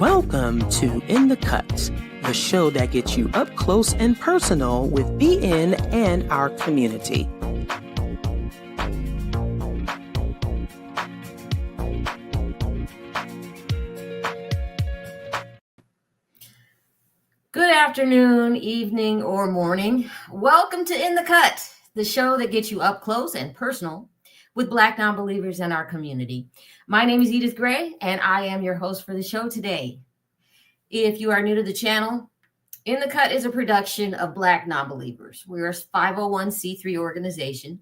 Welcome to In the Cut, the show that gets you up close and personal with BN and our community. Good afternoon, evening, or morning. Welcome to In the Cut, the show that gets you up close and personal with Black non-believers in our community. My name is Edith Gray, and I am your host for the show today. If you are new to the channel, In the Cut is a production of Black Non-Believers. We're a 501c3 organization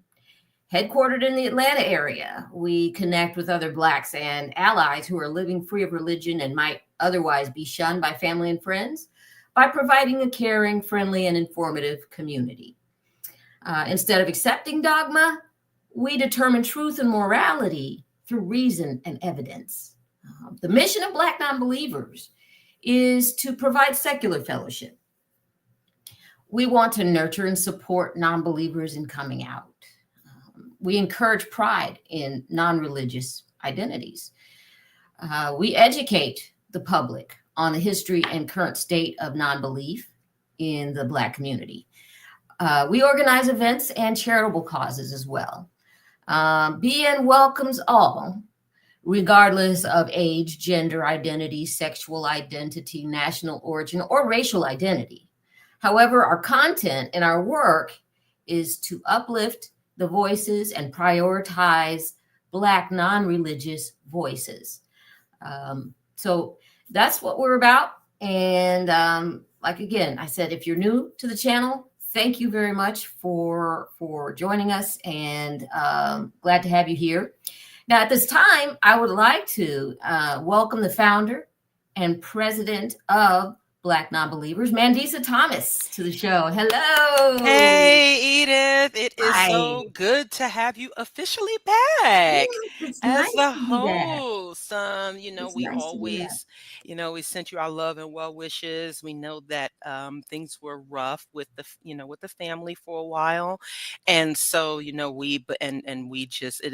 headquartered in the Atlanta area. We connect with other Blacks and allies who are living free of religion and might otherwise be shunned by family and friends by providing a caring, friendly, and informative community. Instead of accepting dogma, we determine truth and morality through reason and evidence. The mission of Black non-believers is to provide secular fellowship. We want to nurture and support non-believers in coming out. We encourage pride in non-religious identities. We educate the public on the history and current state of non-belief in the Black community. We organize events and charitable causes as well. BN welcomes all, regardless of age, gender identity, sexual identity, national origin, or racial identity. However, our content and our work is to uplift the voices and prioritize Black non-religious voices. So that's what we're about. And again, I said, if you're new to the channel, thank you very much for joining us, and glad to have you here. Now, at this time, I would like to welcome the founder and president of Black Non-Believers, Mandisa Thomas, to the show. Hello. Hey, Edith. It is Hi. so good to have you officially back It's as nice the to be back. host. We nice always, we sent you our love and well wishes. We know that things were rough with the family for a while, and so it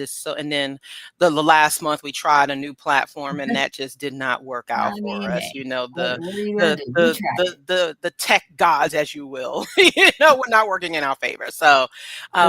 is so. And then the last month we tried a new platform, and that just did not work out for us. What are you gonna do? The tech gods, as you will, we're not working in our favor. So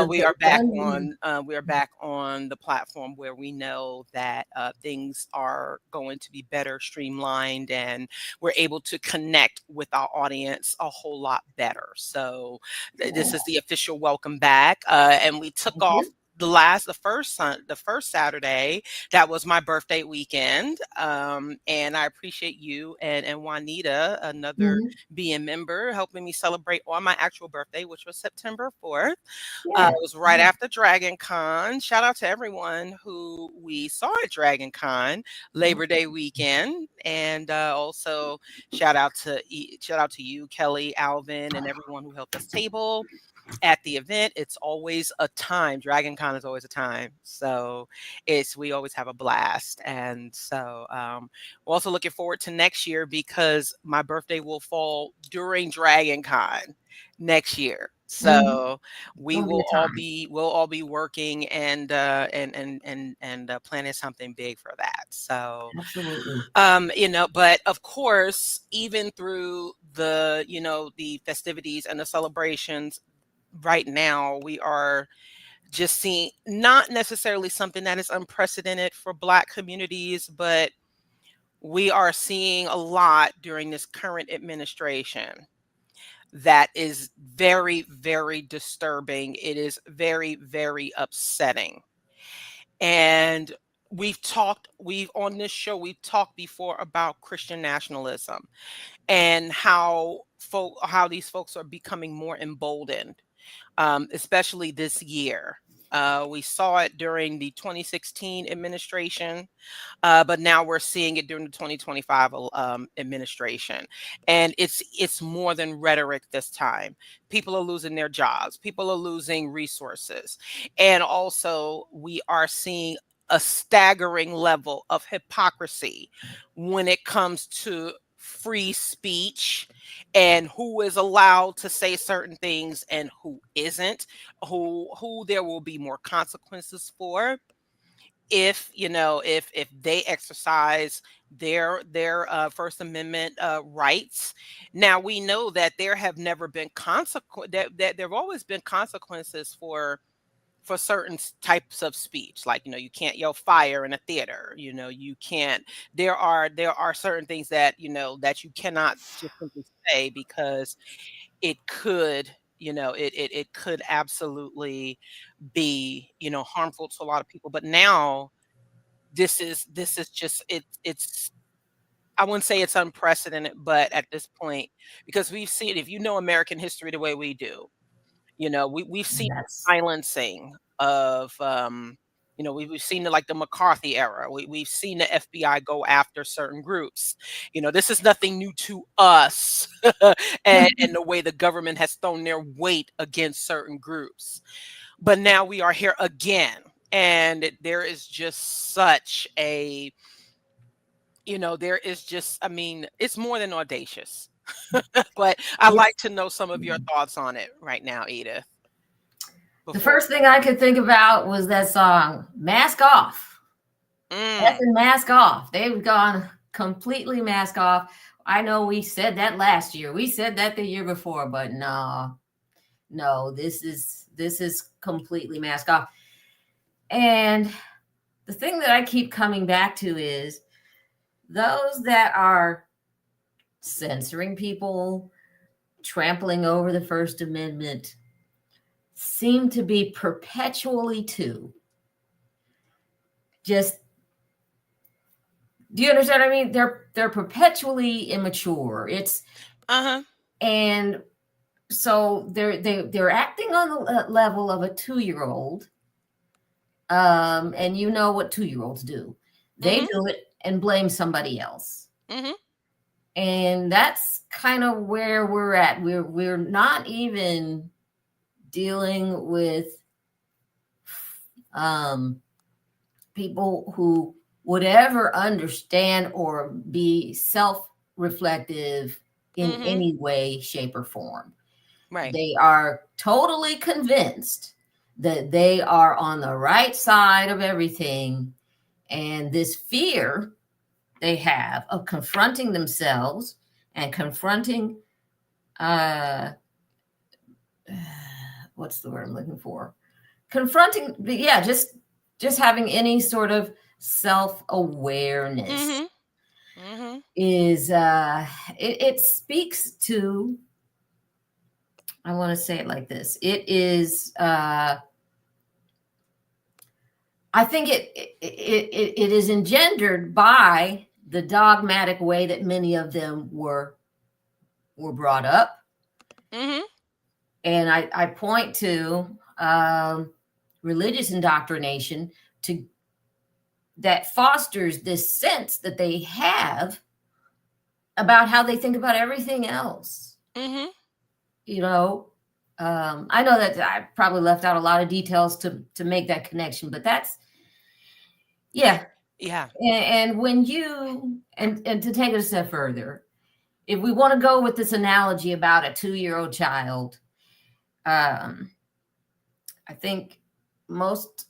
we are back on the platform where we know that things are going to be better streamlined, and we're able to connect with our audience a whole lot better. So this is the official welcome back, and we took off the first Saturday. That was my birthday weekend, and I appreciate you and Juanita, another BN member, helping me celebrate on my actual birthday, which was September 4th. It was right after Dragon Con. Shout out to everyone who we saw at Dragon Con Labor Day weekend, and also shout out to you, Kelly, Alvin, and everyone who helped us table at the event. It's always a time. Dragon Con is always a time. So we always have a blast. And so we're also looking forward to next year, because my birthday will fall during Dragon Con next year. So we'll all be working and planning something big for that. So absolutely. But of course, even through the festivities and the celebrations, right now we are just seeing not necessarily something that is unprecedented for Black communities, but we are seeing a lot during this current administration that is very, very disturbing. It is very, very upsetting. And on this show, we've talked before about Christian nationalism and how these folks are becoming more emboldened, especially this year. We saw it during the 2016 administration, but now we're seeing it during the 2025 administration. And it's more than rhetoric this time. People are losing their jobs. People are losing resources. And also, we are seeing a staggering level of hypocrisy when it comes to free speech and who is allowed to say certain things and who isn't, who there will be more consequences for. if if they exercise their First Amendment rights. Now we know that there have never been that there have always been consequences for certain types of speech, like you can't yell fire in a theater. You can't. There are certain things that that you cannot just simply say, because it could it could absolutely be harmful to a lot of people. But now this is just it's I wouldn't say it's unprecedented, but at this point, because we've seen, if American history the way we do, we've seen That's silencing of we've seen like the McCarthy era. We've seen the FBI go after certain groups. This is nothing new to us. And the way the government has thrown their weight against certain groups. But now we are here again, and there is just such a there is just, I mean, it's more than audacious. But I'd it's like to know some of your thoughts on it right now, Edith. the first thing I could think about was that song, Mask Off. That's a Mask Off. They've gone completely mask off. I know we said that last year. We said that the year before, but no, this is completely mask off. And the thing that I keep coming back to is those that are censoring people, trampling over the First Amendment, seem to be perpetually just, do you understand what I mean? They're perpetually immature. It's and so they're acting on the level of a 2-year-old. And you know what 2-year-olds do. They do it and blame somebody else. And that's kind of where we're at. We're not even dealing with people who would ever understand or be self-reflective in any way, shape, or form. Right. They are totally convinced that they are on the right side of everything. And this fear they have of confronting themselves and confronting, what's the word I'm looking for? Confronting, just having any sort of self-awareness is, it speaks to, I want to say it like this. It is, I think it is engendered by the dogmatic way that many of them were brought up. And I point to religious indoctrination that fosters this sense that they have about how they think about everything else. I know that I probably left out a lot of details to make that connection, but that's, yeah. And when you, and to take it a step further, if we want to go with this analogy about a 2-year-old child, I think most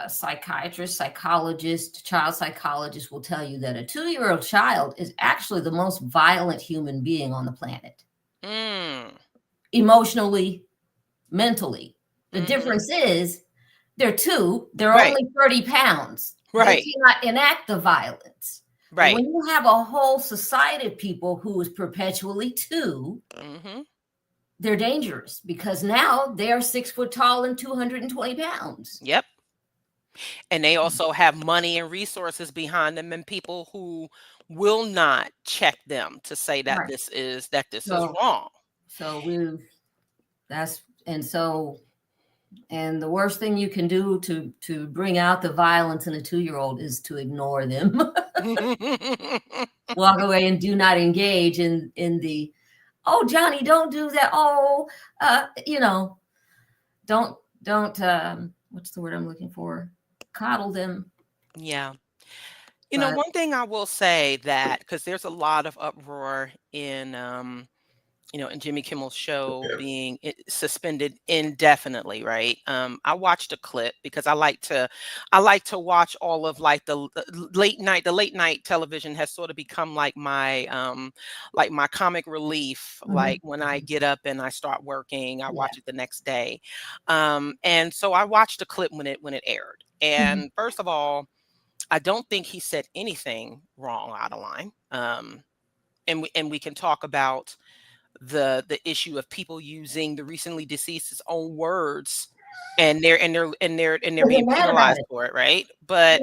psychiatrists, psychologists, child psychologists will tell you that a 2-year-old child is actually the most violent human being on the planet. Emotionally, mentally. The difference is they're 2, they're only 30 pounds. They cannot enact the violence. Right. When you have a whole society of people who is perpetually 2, they're dangerous, because now they're 6 foot tall and 220 pounds. Yep. And they also have money and resources behind them, and people who will not check them to say that this is wrong. So and the worst thing you can do to bring out the violence in a 2-year-old is to ignore them. Walk away and do not engage in the, oh, Johnny, don't do that. Oh, don't what's the word I'm looking for? Coddle them. Yeah. One thing I will say, that because there's a lot of uproar in and Jimmy Kimmel's show being suspended indefinitely, right? I watched a clip because I like to watch all of like the late night television has sort of become like my comic relief. Like when I get up and I start working, I watch it the next day. And so I watched a clip when it aired. And first of all, I don't think he said anything wrong out of line. And we can talk about the issue of people using the recently deceased's own words, and they're being penalized for it, right? But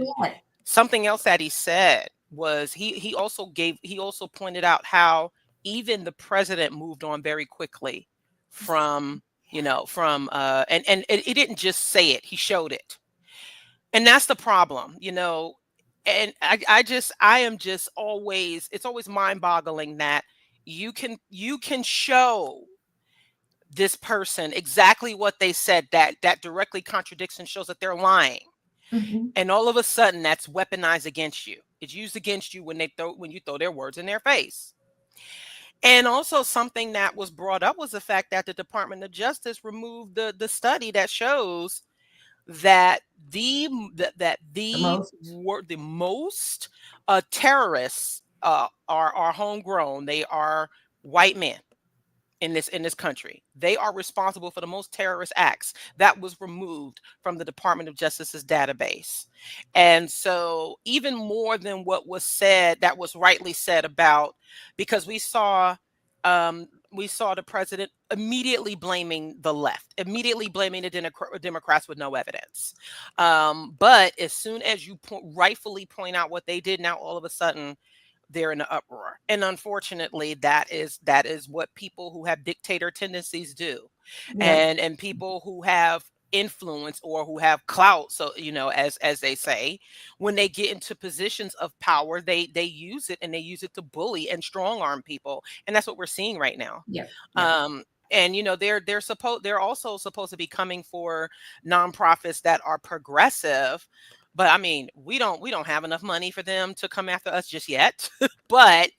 something else that he said was he also pointed out how even the president moved on very quickly from and he didn't just say it, he showed it. And that's the problem, and I am just always, it's always mind-boggling that you can show this person exactly what they said that directly contradicts and shows that they're lying. And all of a sudden that's weaponized against you. It's used against you when you throw their words in their face. And also something that was brought up was the fact that the Department of Justice removed the study that shows that the most terrorists are homegrown. They are white men in this country. They are responsible for the most terrorist acts. That was removed from the Department of Justice's database. And so even more than what was said, that was rightly said about, because we saw the president immediately blaming the left, immediately blaming the Democrats with no evidence. But as soon as you rightfully point out what they did, now all of a sudden they're in an uproar. And unfortunately, that is what people who have dictator tendencies do. And people who have influence or who have clout, so as they say, when they get into positions of power, they use it, and they use it to bully and strong arm people. And that's what we're seeing right now. And they're also supposed to be coming for nonprofits that are progressive. But I mean, we don't have enough money for them to come after us just yet. But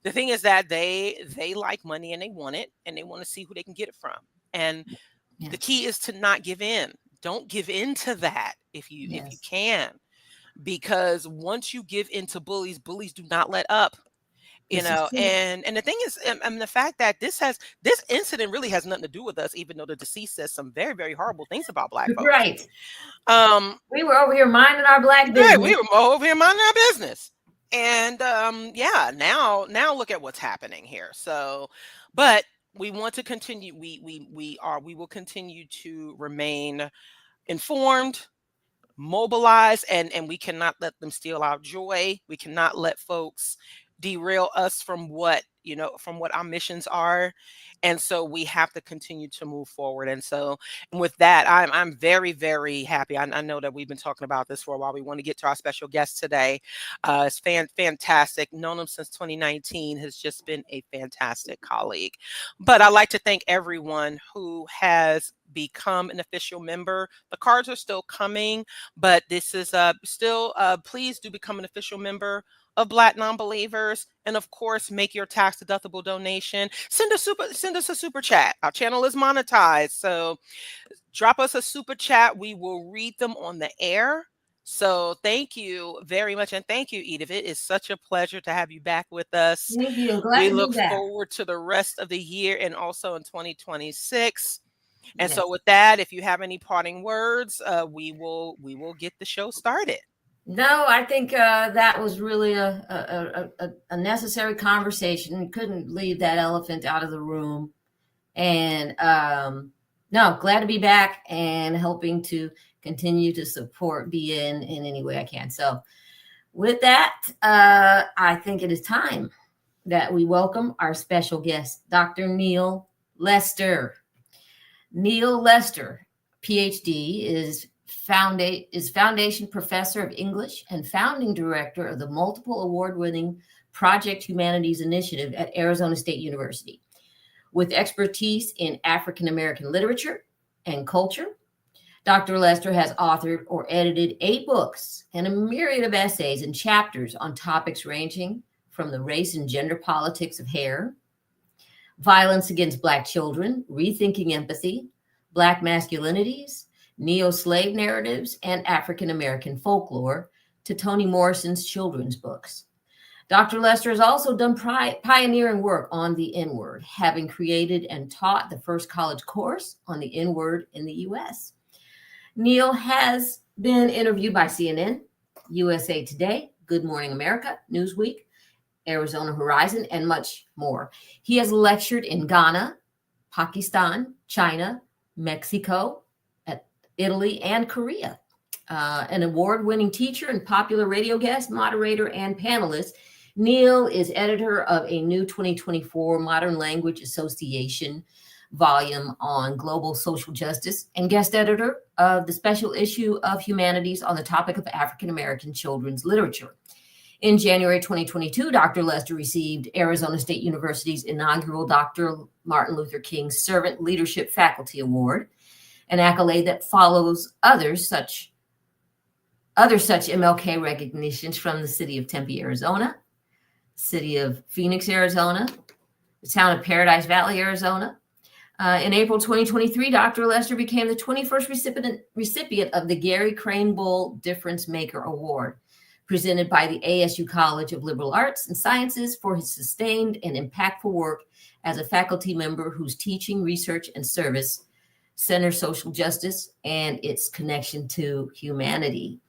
the thing is that they like money, and they want it, and they want to see who they can get it from. And the key is to not give in. Don't give in to that if you can, because once you give in to bullies do not let up. And the thing is, and the fact that this incident really has nothing to do with us, even though the deceased says some very, very horrible things about Black folks. Right. We were over here minding our Black business. Right, we were over here minding our business. And now look at what's happening here. So, but we want to continue. We will continue to remain informed, mobilized, and we cannot let them steal our joy. We cannot let folks derail us from what our missions are. And so we have to continue to move forward. And so with that, I'm very, very happy. I know that we've been talking about this for a while. We want to get to our special guest today. It's fantastic. Known him since 2019, has just been a fantastic colleague. But I'd like to thank everyone who has become an official member. The cards are still coming, but this is still please do become an official member of Black Nonbelievers, and of course, make your tax deductible donation. Send us a super chat. Our channel is monetized, so drop us a super chat. We will read them on the air. So thank you very much, and thank you, Edith. It is such a pleasure to have you back with us. Thank you. Glad we to look be back. forward to the rest of the year and also in 2026. And so, with that, if you have any parting words, we will get the show started. No, I think that was really a necessary conversation. Couldn't leave that elephant out of the room. And no, glad to be back and helping to continue to support BN in any way I can. So with that, I think it is time that we welcome our special guest, Dr. Neal Lester. Neal Lester, PhD, is Foundation Professor of English and Founding Director of the multiple award-winning Project Humanities Initiative at Arizona State University. With expertise in African American literature and culture, Dr. Lester has authored or edited 8 books and a myriad of essays and chapters on topics ranging from the race and gender politics of hair, Violence Against Black Children, Rethinking Empathy, Black Masculinities, Neo-Slave Narratives, and African American Folklore, to Toni Morrison's children's books. Dr. Lester has also done pioneering work on the N-word, having created and taught the first college course on the N-word in the U.S. Neal has been interviewed by CNN, USA Today, Good Morning America, Newsweek, Arizona Horizon, and much more. He has lectured in Ghana, Pakistan, China, Mexico, Italy, and Korea. An award-winning teacher and popular radio guest, moderator, and panelist, Neal is editor of a new 2024 Modern Language Association volume on global social justice and guest editor of the special issue of Humanities on the topic of African American children's literature. In January 2022, Dr. Lester received Arizona State University's inaugural Dr. Martin Luther King Servant Leadership Faculty Award, an accolade that follows other such MLK recognitions from the city of Tempe, Arizona, city of Phoenix, Arizona, the town of Paradise Valley, Arizona. In April 2023, Dr. Lester became the 21st recipient of the Gary Crane Bull Difference Maker Award, presented by the ASU College of Liberal Arts and Sciences for his sustained and impactful work as a faculty member whose teaching, research, and service center social justice and its connection to humanity.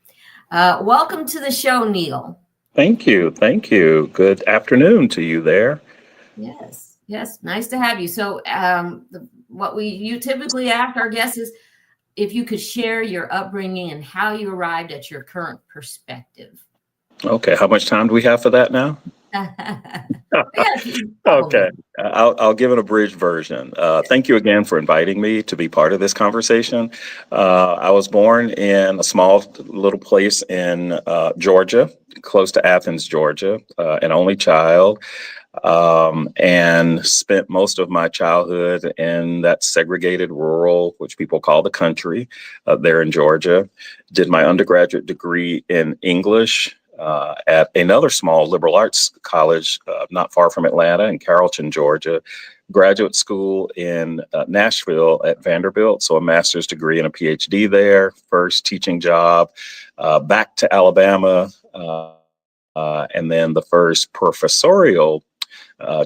Welcome to the show, Neal. Thank you. Thank you. Good afternoon to you there. Yes. Nice to have you. So what you typically ask our guests is if you could share your upbringing and how you arrived at your current perspective. Okay. How much time do we have for that now? Okay. I'll give an abridged version. Thank you again for inviting me to be part of this conversation. I was born in a small little place in Georgia, close to Athens, Georgia, an only child, and spent most of my childhood in that segregated rural, which people call the country, there in Georgia. Did my undergraduate degree in English at another small liberal arts college not far from Atlanta in Carrollton, Georgia. Graduate school in Nashville at Vanderbilt, so a master's degree and a PhD there. First teaching job, back to Alabama, and then the first professorial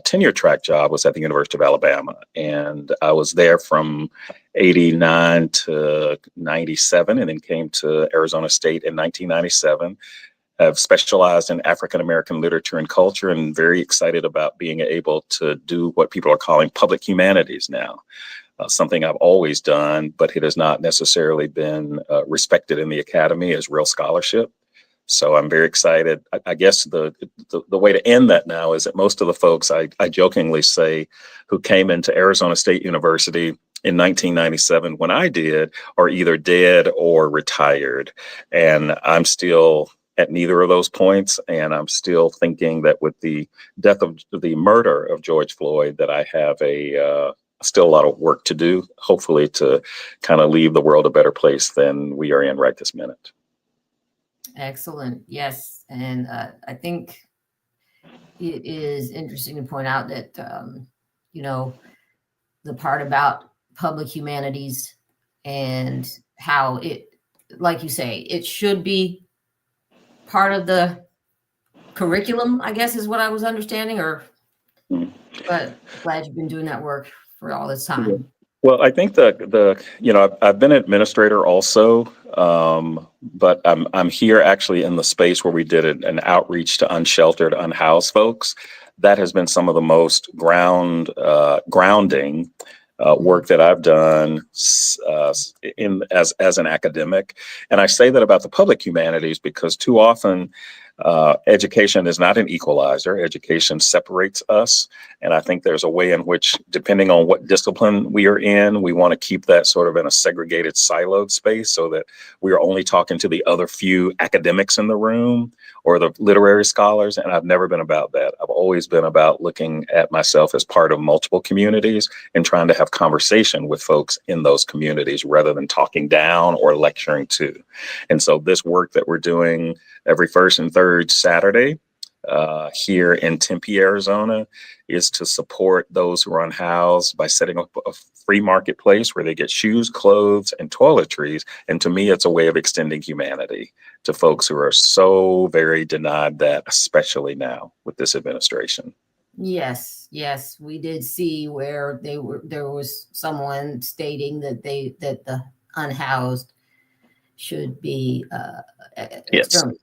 tenure track job was at the University of Alabama. And I was there from 89 to 97 and then came to Arizona State in 1997. I've specialized in African American literature and culture and very excited about being able to do what people are calling public humanities now. Something I've always done, but it has not necessarily been respected in the academy as real scholarship. So I'm very excited. I guess the way to end that now is that most of the folks I jokingly say who came into Arizona State University in 1997 when I did are either dead or retired. And I'm still at neither of those points. And I'm still thinking that with the death of the murder of George Floyd, that I have still a lot of work to do, hopefully to kind of leave the world a better place than we are in right this minute. Excellent. Yes. And I think it is interesting to point out that, the part about public humanities and how it, like you say, it should be part of the curriculum, I guess is what I was understanding, but glad you've been doing that work for all this time. Well, I think I've been an administrator also, but I'm here actually in the space where we did an outreach to unsheltered, unhoused folks. That has been some of the most grounding work that I've done as an academic. And I say that about the public humanities because too often education is not an equalizer. Education separates us. And I think there's a way in which, depending on what discipline we are in, we want to keep that sort of in a segregated, siloed space so that we are only talking to the other few academics in the room or the literary scholars. And I've never been about that. I've always been about looking at myself as part of multiple communities and trying to have conversation with folks in those communities rather than talking down or lecturing to. And so this work that we're doing every first and third Saturday here in Tempe, Arizona, is to support those who are unhoused by setting up a free marketplace where they get shoes, clothes, and toiletries. And to me, it's a way of extending humanity to folks who are so very denied that, especially now with this administration. Yes, we did see where there was someone stating that the unhoused should be exterminated.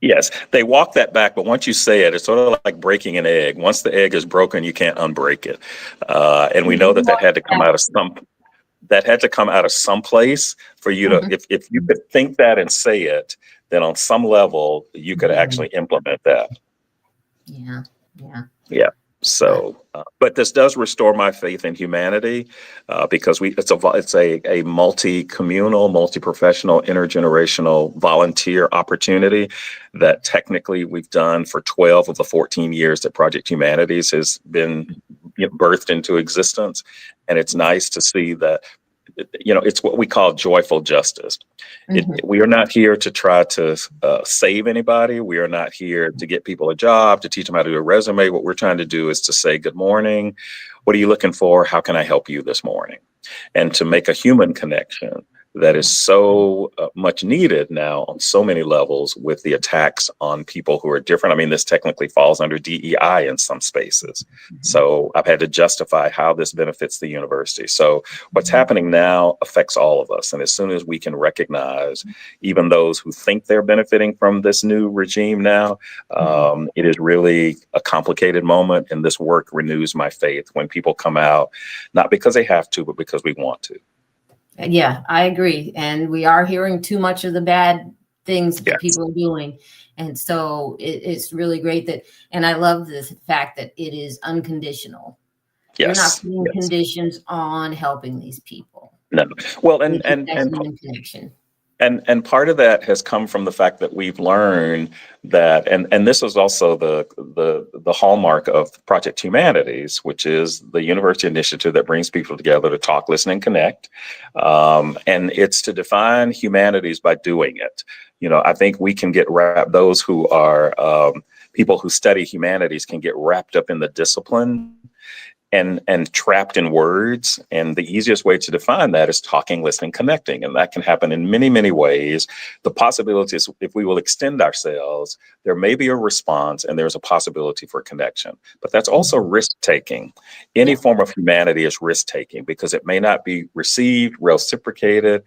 Yes, they walk that back, but once you say it, it's sort of like breaking an egg. Once the egg is broken, you can't unbreak it. And we know that had to come out of some place for you to, if you could think that and say it, then on some level you could actually implement that. Yeah. So, but this does restore my faith in humanity because it's a multi-communal, multi-professional, intergenerational volunteer opportunity that technically we've done for 12 of the 14 years that Project Humanities has been birthed into existence. And it's nice to see that, it's what we call joyful justice. We are not here to try to save anybody. We are not here to get people a job, to teach them how to do a resume. What we're trying to do is to say, good morning. What are you looking for? How can I help you this morning? And to make a human connection that is so much needed now on so many levels with the attacks on people who are different. I mean, this technically falls under DEI in some spaces. So I've had to justify how this benefits the university. So what's happening now affects all of us. And as soon as we can recognize even those who think they're benefiting from this new regime now, it is really a complicated moment. And this work renews my faith when people come out, not because they have to, but because we want to. Yeah, I agree. And we are hearing too much of the bad things that people are doing. And so it's really great that, and I love the fact that it is unconditional. You're not putting conditions on helping these people. No. Well, and connection. And part of that has come from the fact that we've learned that, and this is also the hallmark of Project Humanities, which is the university initiative that brings people together to talk, listen, and connect. And it's to define humanities by doing it. I think we can get wrapped, those who are people who study humanities can get wrapped up in the discipline and trapped in words. And the easiest way to define that is talking, listening, connecting. And that can happen in many, many ways. The possibility is if we will extend ourselves, there may be a response and there's a possibility for connection. But that's also risk-taking. Any form of humanity is risk-taking because it may not be received, reciprocated,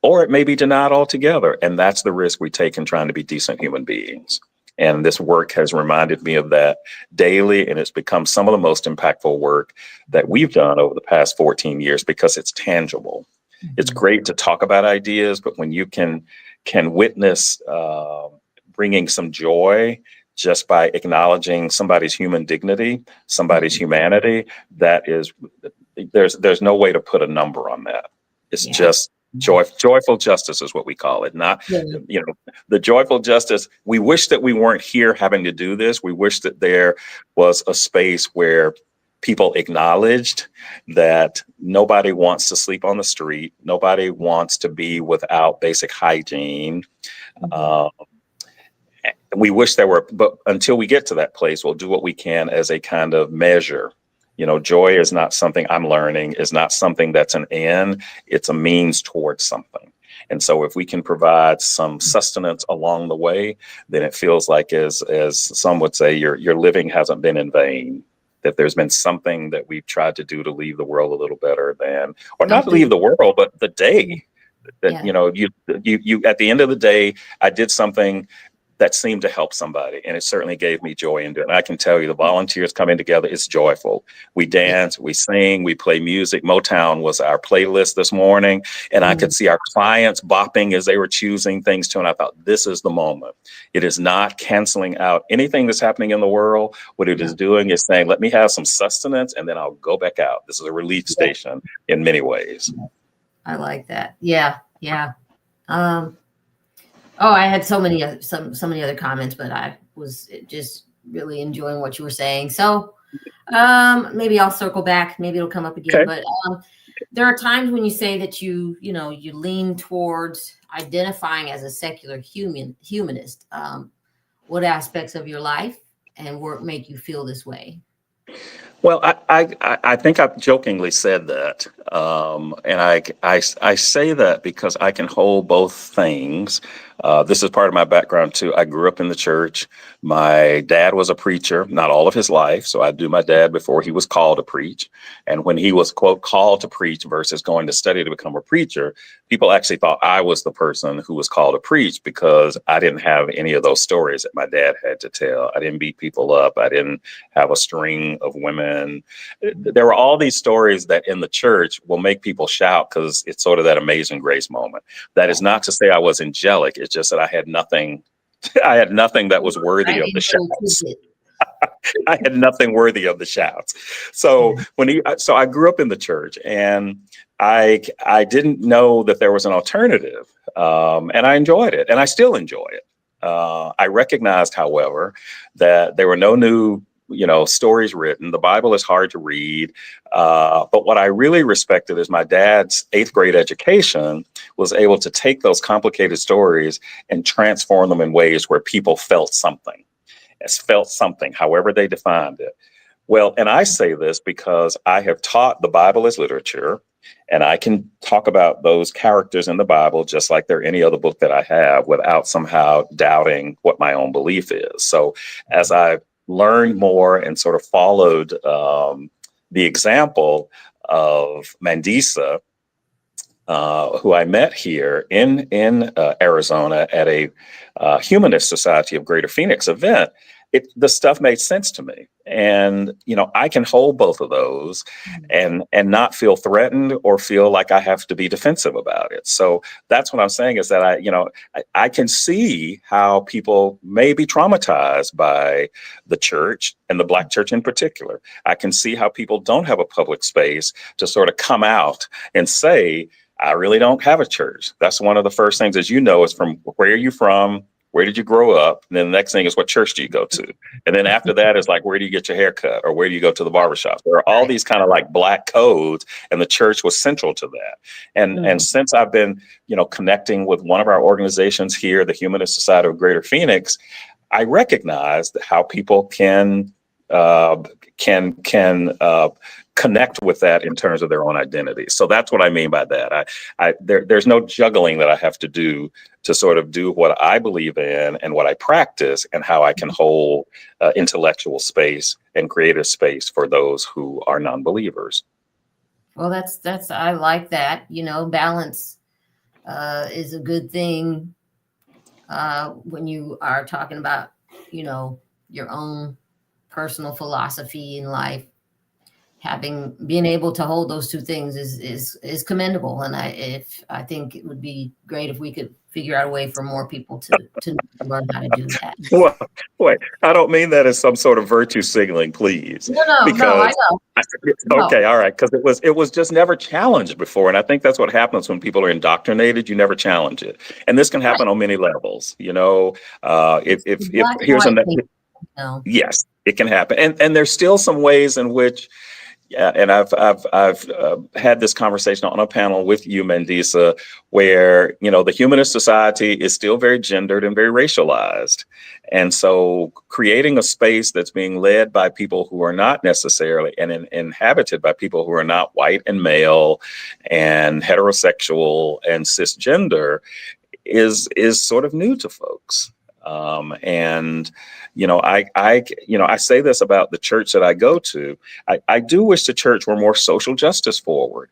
or it may be denied altogether. And that's the risk we take in trying to be decent human beings. And this work has reminded me of that daily, and it's become some of the most impactful work that we've done over the past 14 years because it's tangible. It's great to talk about ideas, but when you can witness bringing some joy just by acknowledging somebody's human dignity, somebody's humanity, that is, there's no way to put a number on that. It's just joyful justice is what we call it. Not, the joyful justice. We wish that we weren't here having to do this. We wish that there was a space where people acknowledged that nobody wants to sleep on the street. Nobody wants to be without basic hygiene. We wish there were, but until we get to that place, we'll do what we can as a kind of measure. Joy is not something I'm learning, is not something that's an end, it's a means towards something. And so if we can provide some sustenance along the way, then it feels like, as some would say, your living hasn't been in vain, that there's been something that we've tried to do to leave the world a little better than, or not leave the world, but the day that, you at the end of the day, I did something that seemed to help somebody. And it certainly gave me joy in doing it. And I can tell you the volunteers coming together, it's joyful. We dance, we sing, we play music. Motown was our playlist this morning. And I could see our clients bopping as they were choosing things too. And I thought, this is the moment. It is not canceling out anything that's happening in the world. What it is doing is saying, let me have some sustenance and then I'll go back out. This is a relief station in many ways. I like that. Yeah. I had so many other comments, but I was just really enjoying what you were saying. So maybe I'll circle back. Maybe it'll come up again. Okay. But there are times when you say that you lean towards identifying as a secular humanist. what aspects of your life and work make you feel this way? Well, I think I've jokingly said that, and I say that because I can hold both things. This is part of my background too. I grew up in the church. My dad was a preacher, not all of his life, so I knew my dad before he was called to preach. And when he was, quote, called to preach versus going to study to become a preacher, people actually thought I was the person who was called to preach because I didn't have any of those stories that my dad had to tell. I didn't beat people up. I didn't have a string of women. There were all these stories that in the church will make people shout because it's sort of that amazing grace moment. That is not to say I was angelic. It's just that I had nothing. I had nothing that was worthy of the shouts. I had nothing worthy of the shouts. So so I grew up in the church, and I didn't know that there was an alternative, and I enjoyed it, and I still enjoy it. I recognized, however, that there were no new stories written. The Bible is hard to read. But what I really respected is my dad's 8th grade education was able to take those complicated stories and transform them in ways where people felt something, however they defined it. Well, and I say this because I have taught the Bible as literature, and I can talk about those characters in the Bible just like they're any other book that I have without somehow doubting what my own belief is. So as I learned more and sort of followed the example of Mandisa, who I met here in Arizona at a Humanist Society of Greater Phoenix event, the stuff made sense to me. And, I can hold both of those and not feel threatened or feel like I have to be defensive about it. So that's what I'm saying is that I can see how people may be traumatized by the church and the Black church in particular. I can see how people don't have a public space to sort of come out and say, I really don't have a church. That's one of the first things, as is from where are you from? Where did you grow up? And then the next thing is, what church do you go to? And then after that is like, where do you get your hair cut? Or where do you go to the barbershop? There are all these kind of like Black codes, and the church was central to that. And since I've been, connecting with one of our organizations here, the Humanist Society of Greater Phoenix, I recognized how people can connect with that in terms of their own identity. So that's what I mean by that. There's no juggling that I have to do to sort of do what I believe in and what I practice, and how I can hold intellectual space and creative space for those who are non-believers. Well, that's I like that. Balance is a good thing when you are talking about your own personal philosophy in life. Being able to hold those two things is commendable, and I think it would be great if we could figure out a way for more people to learn how to do that. Well, wait, I don't mean that as some sort of virtue signaling, please. No, I know. Okay, all right, because it was just never challenged before, and I think that's what happens when people are indoctrinated. You never challenge it, and this can happen on many levels. If here's another. Yes, it can happen, and there's still some ways in which. Yeah, and I've had this conversation on a panel with you, Mandisa, where the Humanist Society is still very gendered and very racialized, and so creating a space that's being led by people who are not necessarily and inhabited by people who are not white and male and heterosexual and cisgender is sort of new to folks. I say this about the church that I go to. I do wish the church were more social justice forward.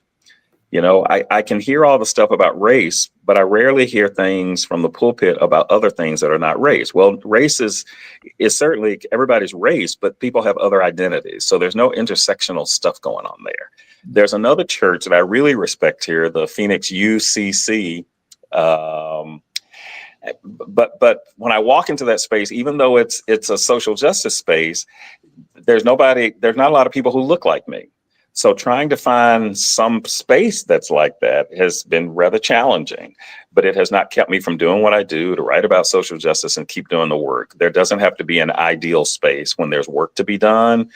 I can hear all the stuff about race, but I rarely hear things from the pulpit about other things that are not race. Well, race is certainly everybody's race, but people have other identities. So there's no intersectional stuff going on there. There's another church that I really respect here, the Phoenix UCC. But when I walk into that space, even though it's a social justice space, there's not a lot of people who look like me. So trying to find some space that's like that has been rather challenging, but it has not kept me from doing what I do to write about social justice and keep doing the work. There doesn't have to be an ideal space when there's work to be done.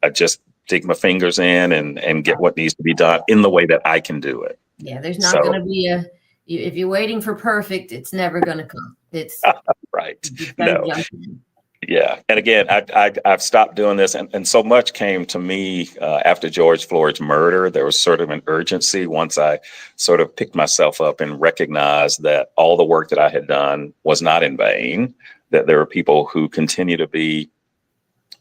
I just dig my fingers in and get what needs to be done in the way that I can do it. Yeah, there's not going to be if you're waiting for perfect, it's never going to come. It's right. right. Started No. jumping. Yeah. And again, I've stopped doing this. And so much came to me after George Floyd's murder. There was sort of an urgency once I sort of picked myself up and recognized that all the work that I had done was not in vain, that there are people who continue to be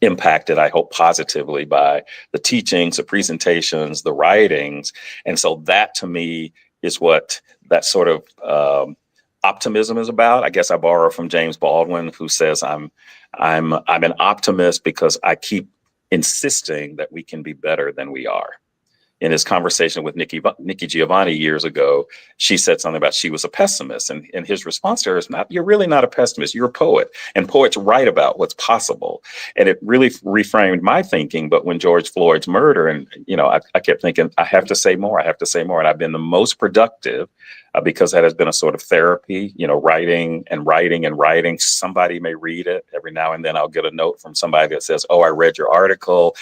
impacted, I hope, positively by the teachings, the presentations, the writings. And so that to me is what that sort of optimism is about. I guess I borrow from James Baldwin, who says, I'm an optimist because I keep insisting that we can be better than we are. In his conversation with Nikki Giovanni years ago, she said something about she was a pessimist. And his response to her is, you're really not a pessimist, you're a poet. And poets write about what's possible. And it really reframed my thinking. But when George Floyd's murder, and I kept thinking, I have to say more, I have to say more. And I've been the most productive because that has been a sort of therapy, writing and writing and writing. Somebody may read it. Every now and then I'll get a note from somebody that says, oh, I read your article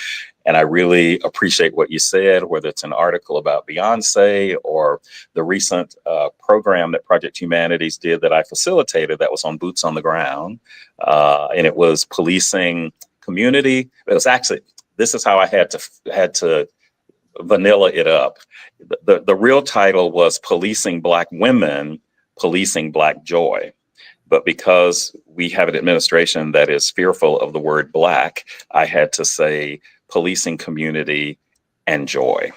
and I really appreciate what you said, whether it's an article about Beyonce or the recent program that Project Humanities did that I facilitated that was on Boots on the Ground. And it was policing community. It was actually, this is how I had to vanilla it up. The real title was Policing Black Women, Policing Black Joy. But because we have an administration that is fearful of the word Black, I had to say policing community and joy.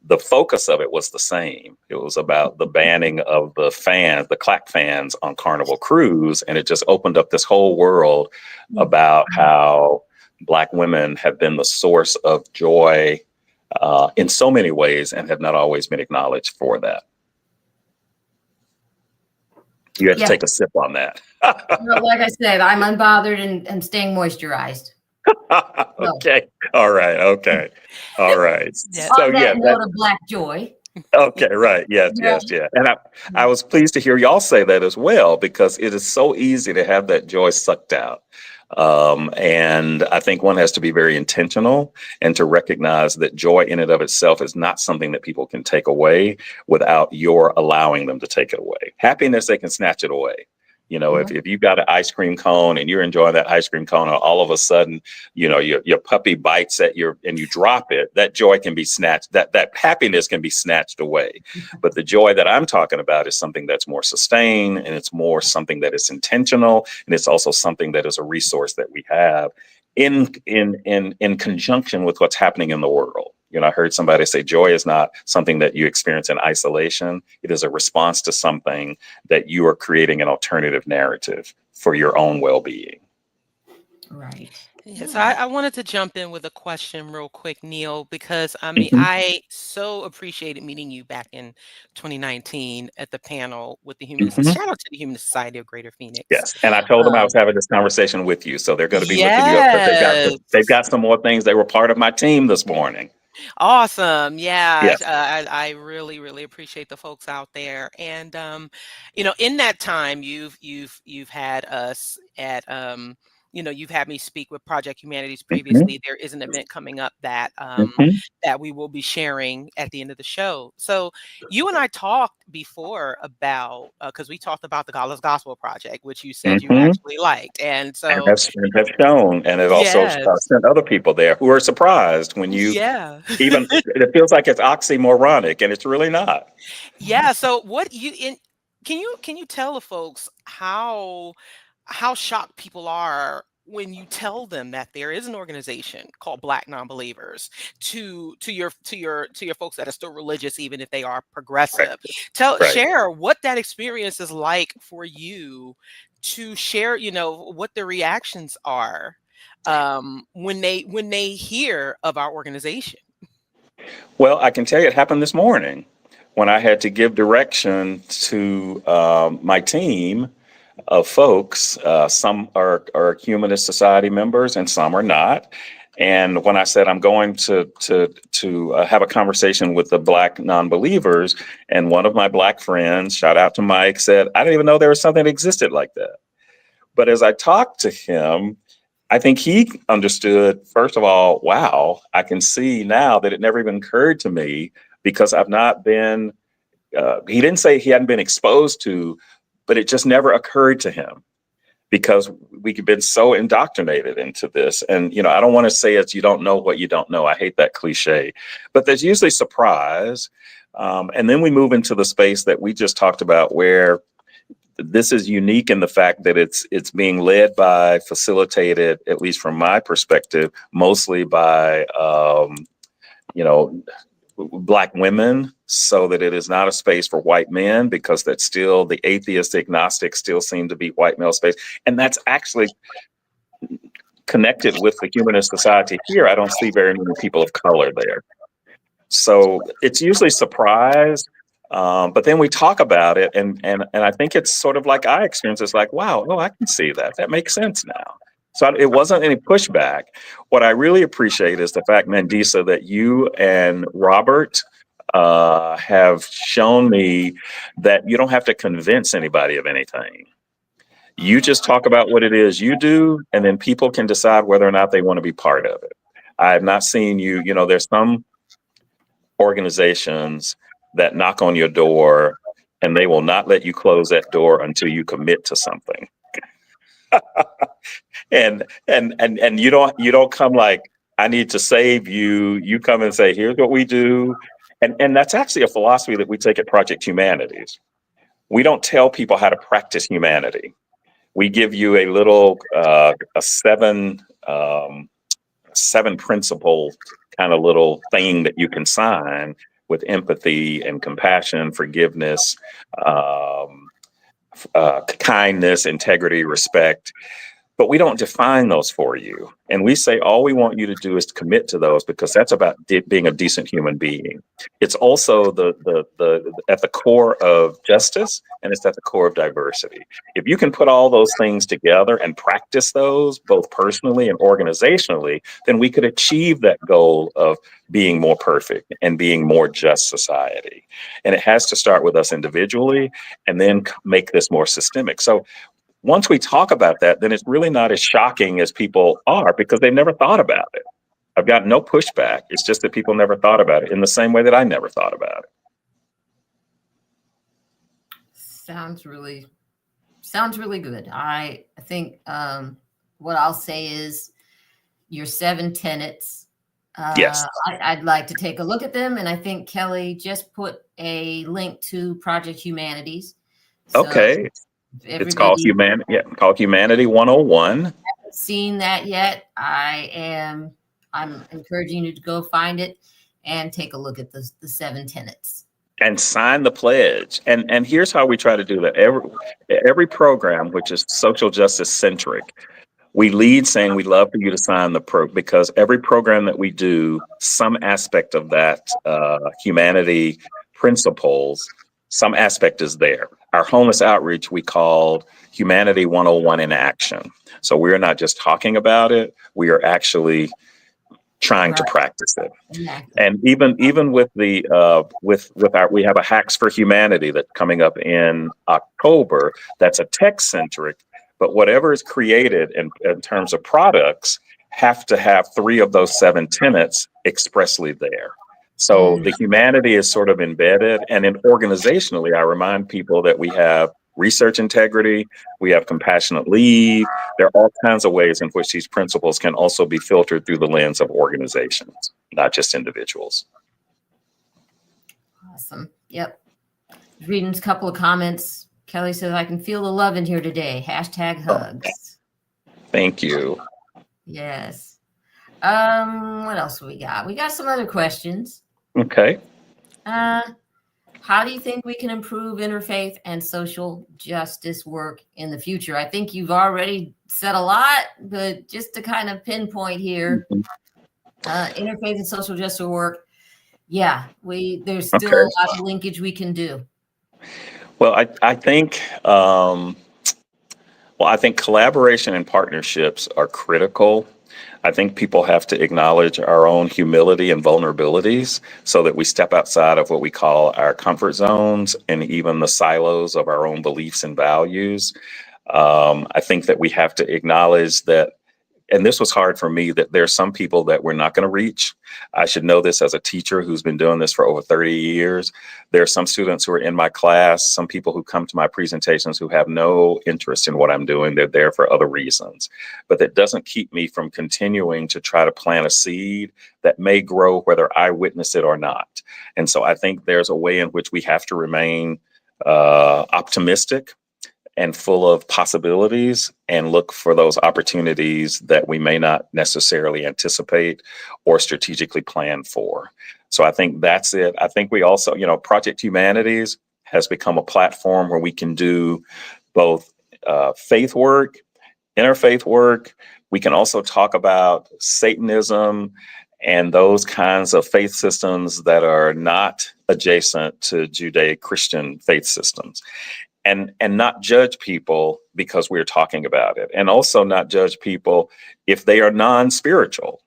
The focus of it was the same. It was about the banning of the clack fans on Carnival Cruise. And it just opened up this whole world about how Black women have been the source of joy in so many ways and have not always been acknowledged for that. You had to take a sip on that. Well, like I said, I'm unbothered and staying moisturized. Okay. All right. Okay. All right. So on that note of Black joy. Okay. Right. Yes. Yes. Yeah. And I was pleased to hear y'all say that as well, because it is so easy to have that joy sucked out. And I think one has to be very intentional and to recognize that joy in and of itself is not something that people can take away without your allowing them to take it away. Happiness, they can snatch it away. If you've got an ice cream cone and you're enjoying that ice cream cone, and all of a sudden, your puppy bites at and you drop it, that joy can be snatched, that happiness can be snatched away. But the joy that I'm talking about is something that's more sustained, and it's more something that is intentional. And it's also something that is a resource that we have in conjunction with what's happening in the world. I heard somebody say joy is not something that you experience in isolation. It is a response to something that you are creating an alternative narrative for your own well-being. Right. Yes, I wanted to jump in with a question real quick, Neal, because I so appreciated meeting you back in 2019 at the panel with the Humanists. Shout out to the Humanist Society of Greater Phoenix. Yes, and I told them I was having this conversation with you, so they're going to be looking you up. They've got some more things. They were part of my team this morning. Awesome. Yeah. Yes. I really, really appreciate the folks out there. And, in that time, you've had us at, you've had me speak with Project Humanities previously. There is an event coming up that that we will be sharing at the end of the show. So you and I talked before about, because we talked about the Godless Gospel Project, which you said you actually liked. And so have shown, and it also sent other people there who are surprised when you even, it feels like it's oxymoronic, and it's really not. Yeah. So can you tell the folks how shocked people are when you tell them that there is an organization called BlackNonbelievers to your folks that are still religious, even if they are progressive? Share what that experience is like for you, to share, what the reactions are when they hear of our organization. Well, I can tell you it happened this morning when I had to give direction to my team of folks. Some are Humanist Society members and some are not. And when I said I'm going to have a conversation with the BlackNonbelievers, and one of my Black friends, shout out to Mike, said, I didn't even know there was something that existed like that. But as I talked to him, I think he understood, first of all, wow, I can see now that it never even occurred to me, because I've not been, he didn't say he hadn't been exposed to, but it just never occurred to him. because we've been so indoctrinated into this. And, I don't want to say it's you don't know what you don't know. I hate that cliche, but there's usually surprise. And then we move into the space that we just talked about, where this is unique in the fact that it's being led by, facilitated, at least from my perspective, mostly by, Black women, so that it is not a space for white men, because that's still the atheist, agnostic still seem to be white male space. And that's actually connected with the humanist society here. I don't see very many people of color there. So it's usually surprise. But then we talk about it, and I think it's sort of like I experience. It's like, wow, I can see that. That makes sense now. So it wasn't any pushback. What I really appreciate is the fact, Mandisa, that you and Robert have shown me that you don't have to convince anybody of anything. You just talk about what it is you do, and then people can decide whether or not they want to be part of it. I have not seen you, there's some organizations that knock on your door and they will not let you close that door until you commit to something. and you don't come like, I need to save you. You come and say, here's what we do. And that's actually a philosophy that we take at Project Humanities. We don't tell people how to practice humanity. We give you a little a seven principle kind of little thing that you can sign with empathy and compassion, forgiveness, kindness, integrity, respect. But we don't define those for you. And we say all we want you to do is to commit to those, because that's about being a decent human being. It's also the at the core of justice, and it's at the core of diversity. If you can put all those things together and practice those both personally and organizationally, then we could achieve that goal of being more perfect and being more just society. And it has to start with us individually, and then make this more systemic. So once we talk about that, then it's really not as shocking as people are, because they've never thought about it. I've got no pushback. It's just that people never thought about it in the same way that I never thought about it. Sounds really good. I think what I'll say is your 7 tenets. Yes. I'd like to take a look at them. And I think Kelly just put a link to Project Humanities. So okay. It's called Humanity 101. Haven't seen that yet. I'm encouraging you to go find it and take a look at the 7 tenets. And sign the pledge. And here's how we try to do that. Every program, which is social justice centric, we lead saying we'd love for you to sign because every program that we do, some aspect of that humanity principles, some aspect is there. Our homeless outreach we called Humanity 101 in Action. So we're not just talking about it, we are actually trying to practice it. Yeah. And even with the we have a Hacks for Humanity that's coming up in October. That's a tech centric, but whatever is created in terms of products have to have 3 of those 7 tenets expressly there. So the humanity is sort of embedded. And then organizationally, I remind people that we have research integrity, we have compassionate leave. There are all kinds of ways in which these principles can also be filtered through the lens of organizations, not just individuals. Awesome. Yep. Reading a couple of comments. Kelly says, I can feel the love in here today. #hugs. Thank you. Yes. What else we got? We got some other questions. Okay. How do you think we can improve interfaith and social justice work in the future? I think you've already said a lot, but just to kind of pinpoint here, interfaith and social justice work. Yeah, there's still a lot of linkage we can do. Well, I think collaboration and partnerships are critical. I think people have to acknowledge our own humility and vulnerabilities so that we step outside of what we call our comfort zones and even the silos of our own beliefs and values. I think that we have to acknowledge that and this was hard for me, that there's some people that we're not going to reach. I should know this as a teacher who's been doing this for over 30 years. There are some students who are in my class, some people who come to my presentations who have no interest in what I'm doing. They're there for other reasons. But that doesn't keep me from continuing to try to plant a seed that may grow whether I witness it or not. And so I think there's a way in which we have to remain optimistic and full of possibilities, and look for those opportunities that we may not necessarily anticipate or strategically plan for. So I think that's it. I think we also, Project Humanities has become a platform where we can do both faith work, interfaith work. We can also talk about Satanism and those kinds of faith systems that are not adjacent to Judeo-Christian faith systems. And not judge people because we're talking about it, and also not judge people if they are non-spiritual.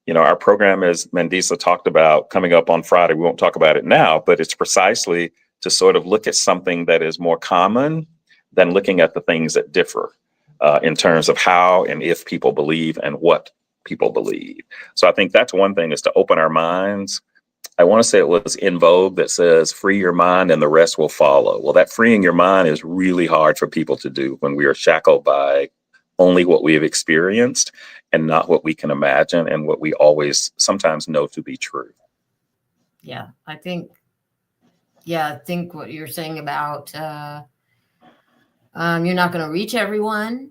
Our program, as Mandisa talked about, coming up on Friday, we won't talk about it now, but it's precisely to sort of look at something that is more common than looking at the things that differ in terms of how and if people believe and what people believe. So I think that's one thing, is to open our minds. I want to say it was In Vogue that says, free your mind and the rest will follow. Well, that freeing your mind is really hard for people to do when we are shackled by only what we have experienced and not what we can imagine and what we always sometimes know to be true. Yeah, I think what you're saying about you're not going to reach everyone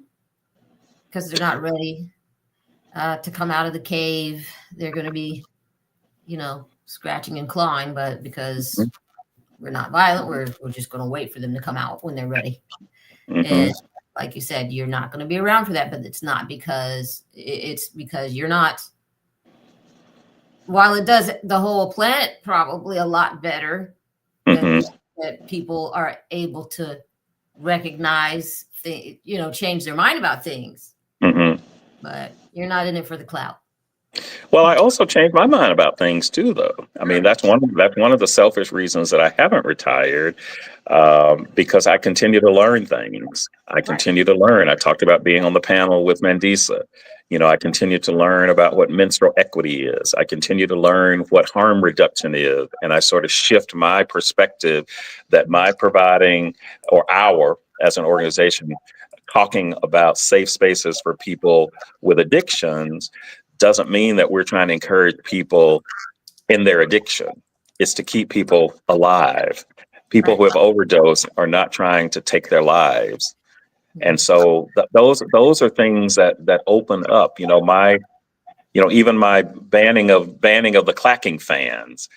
because they're not ready to come out of the cave. They're going to be, scratching and clawing, but because we're not violent, we're just going to wait for them to come out when they're ready. And like you said, you're not going to be around for that, but it's because you're not. While it does the whole planet probably a lot better than that, people are able to recognize, change their mind about things. But you're not in it for the clout. Well, I also changed my mind about things too, though. I mean, that's one of the selfish reasons that I haven't retired, because I continue to learn things. I continue to learn. I talked about being on the panel with Mandisa. I continue to learn about what menstrual equity is. I continue to learn what harm reduction is. And I sort of shift my perspective that my providing, or our, as an organization, talking about safe spaces for people with addictions doesn't mean that we're trying to encourage people in their addiction. It's to keep people alive. People who have overdosed are not trying to take their lives. And so those are things that open up, even my banning of the clacking fans.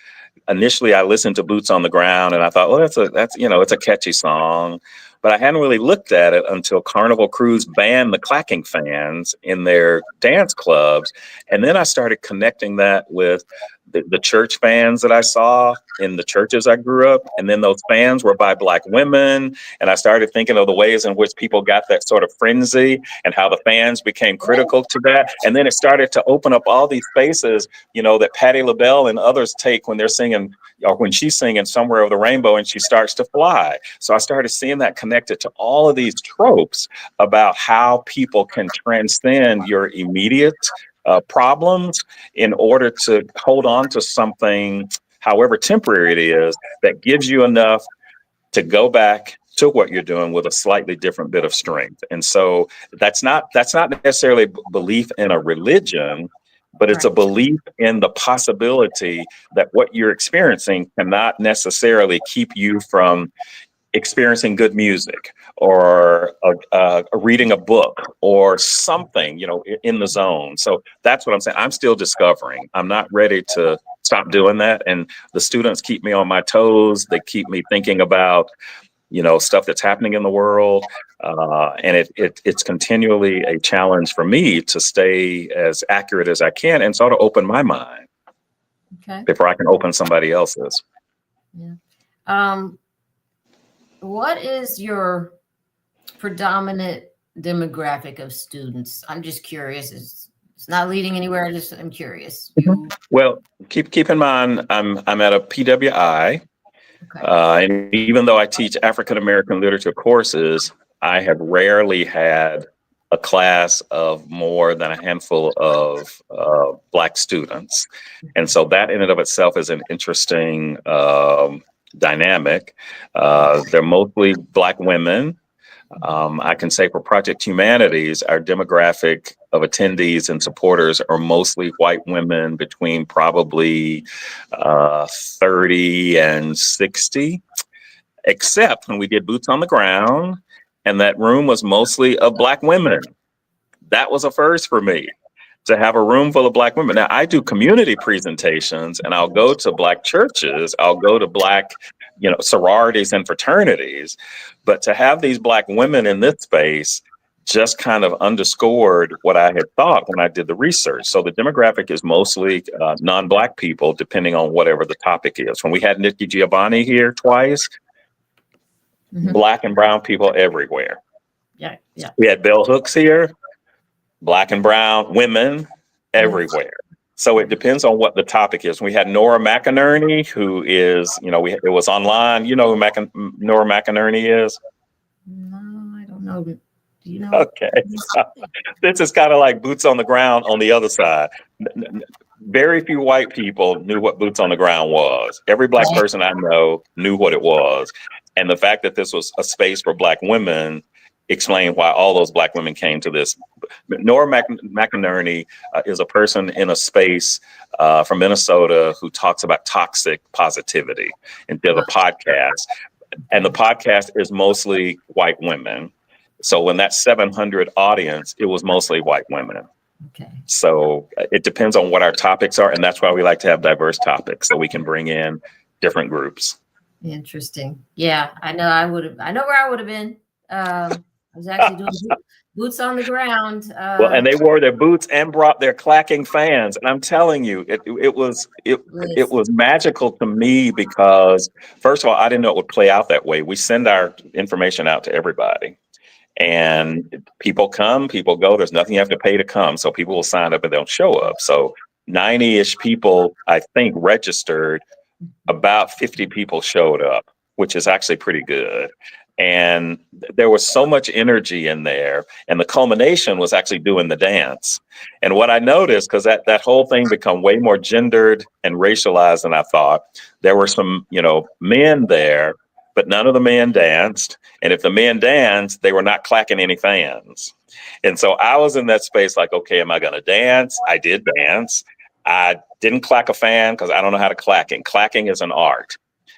Initially, I listened to Boots on the Ground and I thought, well, it's a catchy song. But I hadn't really looked at it until Carnival Cruise banned the clacking fans in their dance clubs. And then I started connecting that with the church fans that I saw in the churches I grew up. And then those fans were by Black women. And I started thinking of the ways in which people got that sort of frenzy and how the fans became critical to that. And then it started to open up all these spaces, that Patti LaBelle and others take when they're singing, or when she's singing Somewhere Over the Rainbow and she starts to fly. So I started seeing that connected to all of these tropes about how people can transcend your immediate problems in order to hold on to something, however temporary it is, that gives you enough to go back to what you're doing with a slightly different bit of strength. And so that's not necessarily belief in a religion, but it's a belief in the possibility that what you're experiencing cannot necessarily keep you from experiencing good music or reading a book or something, in the zone. So that's what I'm saying. I'm still discovering. I'm not ready to stop doing that. And the students keep me on my toes. They keep me thinking about, stuff that's happening in the world. And it's continually a challenge for me to stay as accurate as I can and sort of open my mind before I can open somebody else's. Yeah. What is your predominant demographic of students? I'm just curious. It's not leading anywhere. I'm curious. Well, keep in mind, I'm at a PWI. And even though I teach African American literature courses, I have rarely had a class of more than a handful of Black students. And so that in and of itself is an interesting dynamic. They're mostly Black women. I can say for Project Humanities, our demographic of attendees and supporters are mostly white women between probably 30 and 60, except when we did Boots on the Ground, and that room was mostly of Black women. That was a first for me, to have a room full of Black women. Now, I do community presentations, and I'll go to Black churches, I'll go to Black, sororities and fraternities, but to have these Black women in this space just kind of underscored what I had thought when I did the research. So the demographic is mostly non-Black people, depending on whatever the topic is. When we had Nikki Giovanni here twice, Black and brown people everywhere. Yeah. We had Bell Hooks here, Black and brown women everywhere. So it depends on what the topic is. We had Nora McInerney, who is, it was online. You know who Nora McInerney is? No, I don't know. Do you know? Okay. This is kind of like Boots on the Ground on the other side. Very few white people knew what Boots on the Ground was. Every Black person I know knew what it was. And the fact that this was a space for Black women explained why all those Black women came to this. Nora McInerney is a person in a space from Minnesota who talks about toxic positivity and did a podcast. And the podcast is mostly white women. So when that 700 audience, it was mostly white women. Okay. So it depends on what our topics are. And that's why we like to have diverse topics, so we can bring in different groups. Interesting. Yeah, I know where I would have been. I was actually doing boots on the ground. Well, and they wore their boots and brought their clacking fans. And I'm telling you, it was magical to me because, first of all, I didn't know it would play out that way. We send our information out to everybody. And people come, people go. There's nothing you have to pay to come. So people will sign up and they'll show up. So 90-ish people, I think, registered. About 50 people showed up, which is actually pretty good. And there was so much energy in there. And the culmination was actually doing the dance. And what I noticed, because that whole thing become way more gendered and racialized than I thought, there were some, men there, but none of the men danced. And if the men danced, they were not clacking any fans. And so I was in that space like, okay, am I going to dance? I did dance. I didn't clack a fan because I don't know how to clacking. Clacking is an art.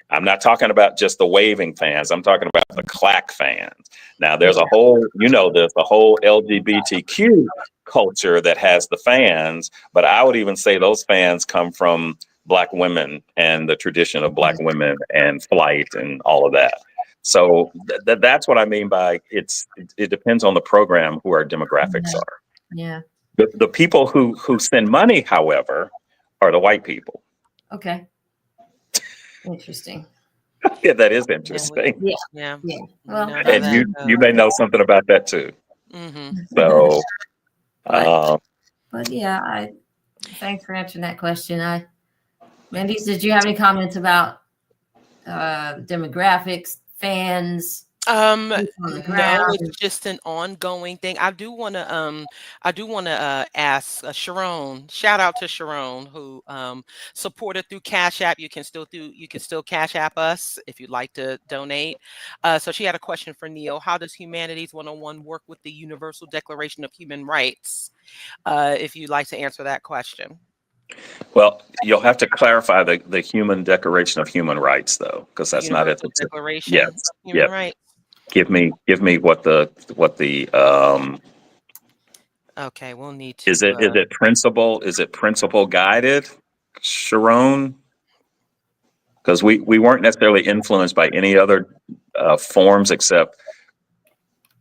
I'm not talking about just the waving fans. I'm talking about the clack fans. Now, there's a whole LGBTQ culture that has the fans, but I would even say those fans come from Black women and the tradition of Black women and flight and all of that. So that's what I mean by it depends on the program who our demographics are. Yeah. The people who spend money, however, are the white people. Okay. Interesting. Yeah, that is interesting. Yeah. Well, and you may know something about that too. Mm-hmm. So, but yeah, thanks for answering that question. Mandisa, did you have any comments about demographics, fans? No, it's just an ongoing thing. I do want to ask Sharon. Shout out to Sharon who supported through Cashapp. You can still Cash App us if you'd like to donate. So she had a question for Neal. How does Humanities 101 work with the Universal Declaration of Human Rights? If you'd like to answer that question. Well, you'll have to clarify the Human Declaration of Human Rights, though, because that's not at the Declaration. Yes. Human Rights. Give me what the Okay, we'll need to. Is it principle guided, Sharon? Because we weren't necessarily influenced by any other forms except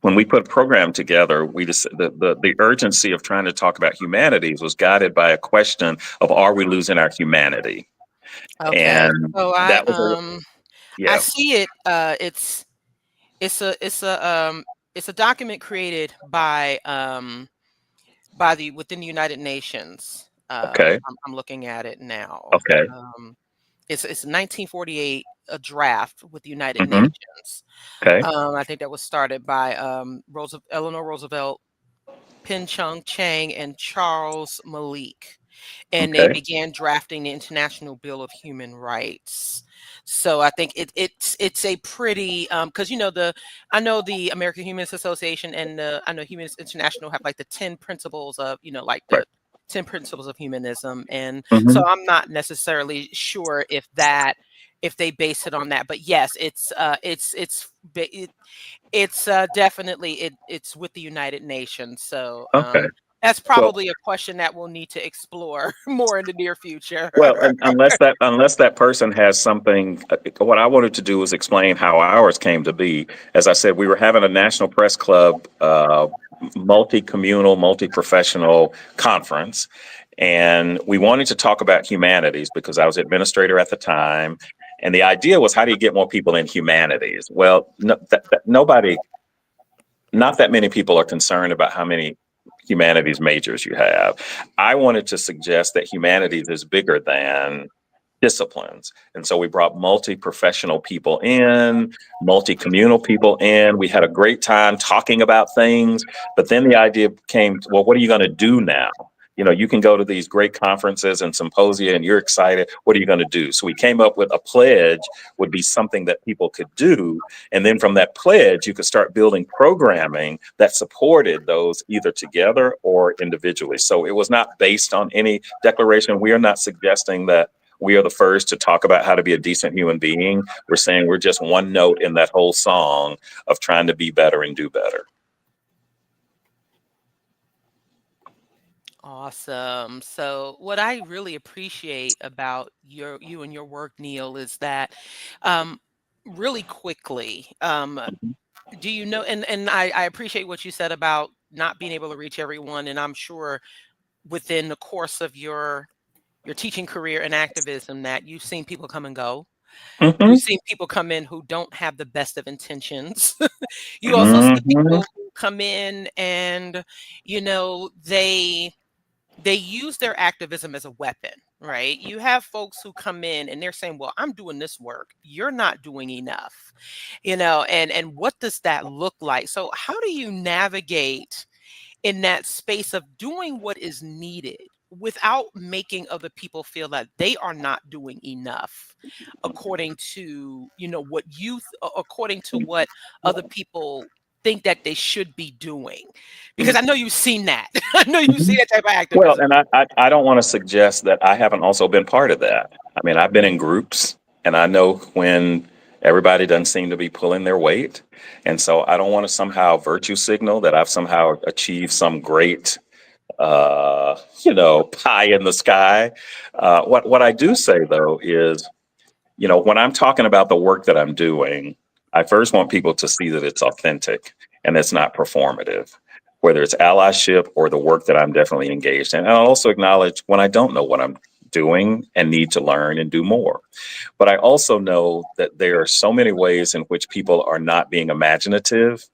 when we put a program together, we just the urgency of trying to talk about humanities was guided by a question of, are we losing our humanity? Okay. And so that was I see it. It's a document created by within the United Nations. Okay. I'm looking at it now. Okay. It's 1948, a draft with the United Mhm. Nations. Okay. I think that was started by Eleanor Roosevelt Pinchung Chang, and Charles Malik. And they Okay. began drafting the International Bill of Human Rights. So I think it's a pretty because I know the American Humanist Association and I know Humanist International have like the 10 principles of like Right. the 10 principles of humanism, and Mhm. so I'm not necessarily sure if they base it on that, but yes, it's definitely it's with the United Nations. So Okay. that's Well, probably a question that we'll need to explore more in the near future. unless that person has something, what I wanted to do was explain how ours came to be. As I said, we were having a National Press Club, multi-communal, multi-professional conference, and we wanted to talk about humanities because I was administrator at the time. And the idea was, how do you get more people in humanities? Well, no, nobody, not that many people are concerned about how many humanities majors you have. I wanted to suggest that humanities is bigger than disciplines. And so we brought multi-professional people in, multi-communal people in. We had a great time talking about things. But then the idea came, well, what are you going to do now? You can go to these great conferences and symposia and you're excited. What are you going to do? So we came up with a pledge would be something that people could do. And then from that pledge, you could start building programming that supported those either together or individually. So it was not based on any declaration. We are not suggesting that we are the first to talk about how to be a decent human being. We're saying we're just one note in that whole song of trying to be better and do better. Awesome. So what I really appreciate about you and your work, Neal, is that really quickly, do you know, and I appreciate what you said about not being able to reach everyone. And I'm sure within the course of your teaching career and activism that you've seen people come and go. You've Mm-hmm. seen people come in who don't have the best of intentions. You also see Mm-hmm. people who come in and, they use their activism as a weapon, right? You have folks who come in and they're saying, well, I'm doing this work. You're not doing enough, and what does that look like? So how do you navigate in that space of doing what is needed without making other people feel that they are not doing enough according to according to what other people think that they should be doing, because I know you've seen that. I know you've seen that type of Well, activism. and I don't want to suggest that I haven't also been part of that. I mean, I've been in groups and I know when everybody doesn't seem to be pulling their weight. And so I don't want to somehow virtue signal that I've somehow achieved some great, pie in the sky. What I do say, though, is, when I'm talking about the work that I'm doing, I first want people to see that it's authentic and it's not performative, whether it's allyship or the work that I'm definitely engaged in. And I'll also acknowledge when I don't know what I'm doing and need to learn and do more. But I also know that there are so many ways in which people are not being imaginative.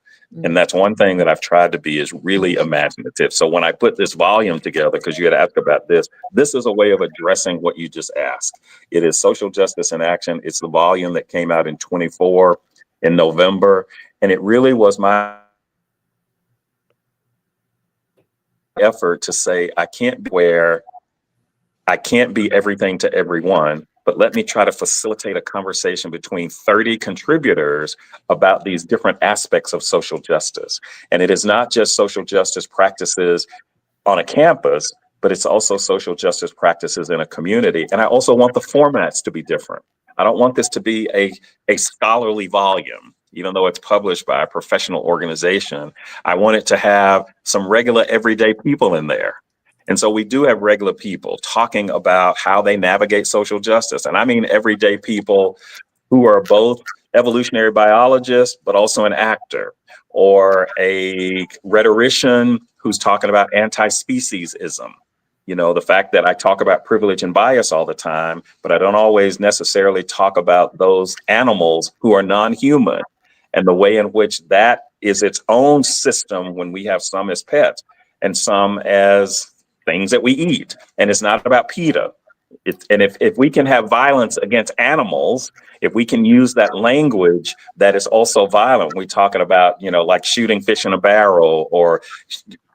And that's one thing that I've tried to be, is really imaginative. So when I put this volume together, because you had asked about this is a way of addressing what you just asked. It is Social Justice in Action. It's the volume that came out in 24 in November. And it really was my effort to say, I can't be everything to everyone, but let me try to facilitate a conversation between 30 contributors about these different aspects of social justice. And it is not just social justice practices on a campus, but it's also social justice practices in a community. And I also want the formats to be different. I don't want this to be a scholarly volume, even though it's published by a professional organization. I want it to have some regular everyday people in there. And so we do have regular people talking about how they navigate social justice. And I mean everyday people who are both evolutionary biologists, but also an actor, or a rhetorician who's talking about anti-speciesism. The fact that I talk about privilege and bias all the time, but I don't always necessarily talk about those animals who are non-human and the way in which that is its own system when we have some as pets and some as things that we eat. And it's not about PETA. And if we can have violence against animals, if we can use that language that is also violent, we're talking about, like shooting fish in a barrel or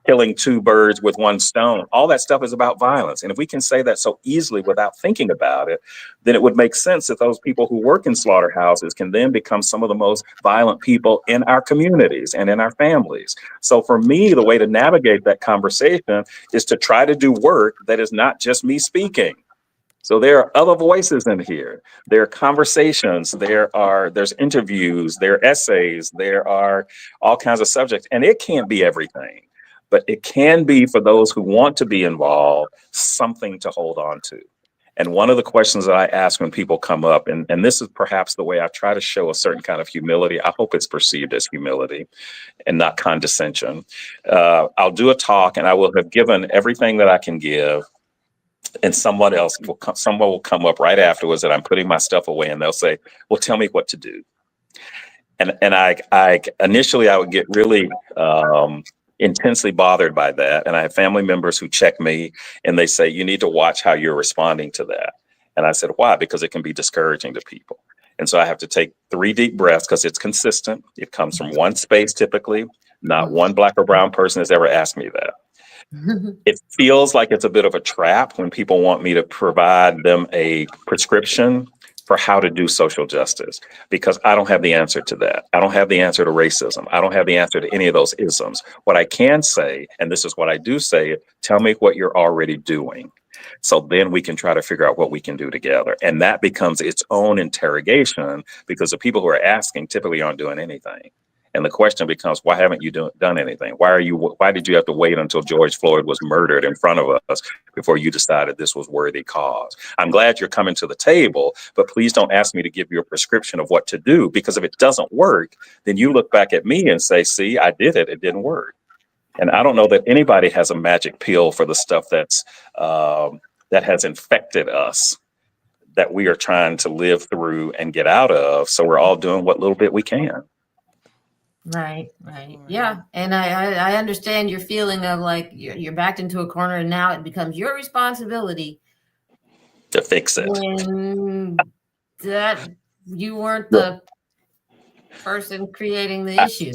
killing two birds with one stone. All that stuff is about violence. And if we can say that so easily without thinking about it, then it would make sense that those people who work in slaughterhouses can then become some of the most violent people in our communities and in our families. So for me, the way to navigate that conversation is to try to do work that is not just me speaking. So there are other voices in here. There are conversations, there's interviews, there are essays, there are all kinds of subjects, and it can't be everything, but it can be, for those who want to be involved, something to hold on to. And one of the questions that I ask when people come up, and this is perhaps the way I try to show a certain kind of humility, I hope it's perceived as humility and not condescension. I'll do a talk and I will have given everything that I can give, and someone will come up right afterwards that I'm putting my stuff away, and they'll say, well, tell me what to do. And I initially I would get really intensely bothered by that. And I have family members who check me and they say, you need to watch how you're responding to that. And I said, why? Because it can be discouraging to people. And so I have to take 3 deep breaths, because it's consistent. It comes from one space typically. Not one Black or brown person has ever asked me that. It feels like it's a bit of a trap when people want me to provide them a prescription for how to do social justice, because I don't have the answer to that. I don't have the answer to racism. I don't have the answer to any of those isms. What I can say, and this is what I do say, tell me what you're already doing. So then we can try to figure out what we can do together. And that becomes its own interrogation, because the people who are asking typically aren't doing anything. And the question becomes, why haven't you done anything? Why did you have to wait until George Floyd was murdered in front of us before you decided this was worthy cause? I'm glad you're coming to the table, but please don't ask me to give you a prescription of what to do, because if it doesn't work, then you look back at me and say, see, I did it. It didn't work. And I don't know that anybody has a magic pill for the stuff that has infected us, that we are trying to live through and get out of. So we're all doing what little bit we can. Right. Yeah. And I understand your feeling of like you're backed into a corner, and now it becomes your responsibility to fix it. When that you weren't the person creating the issue.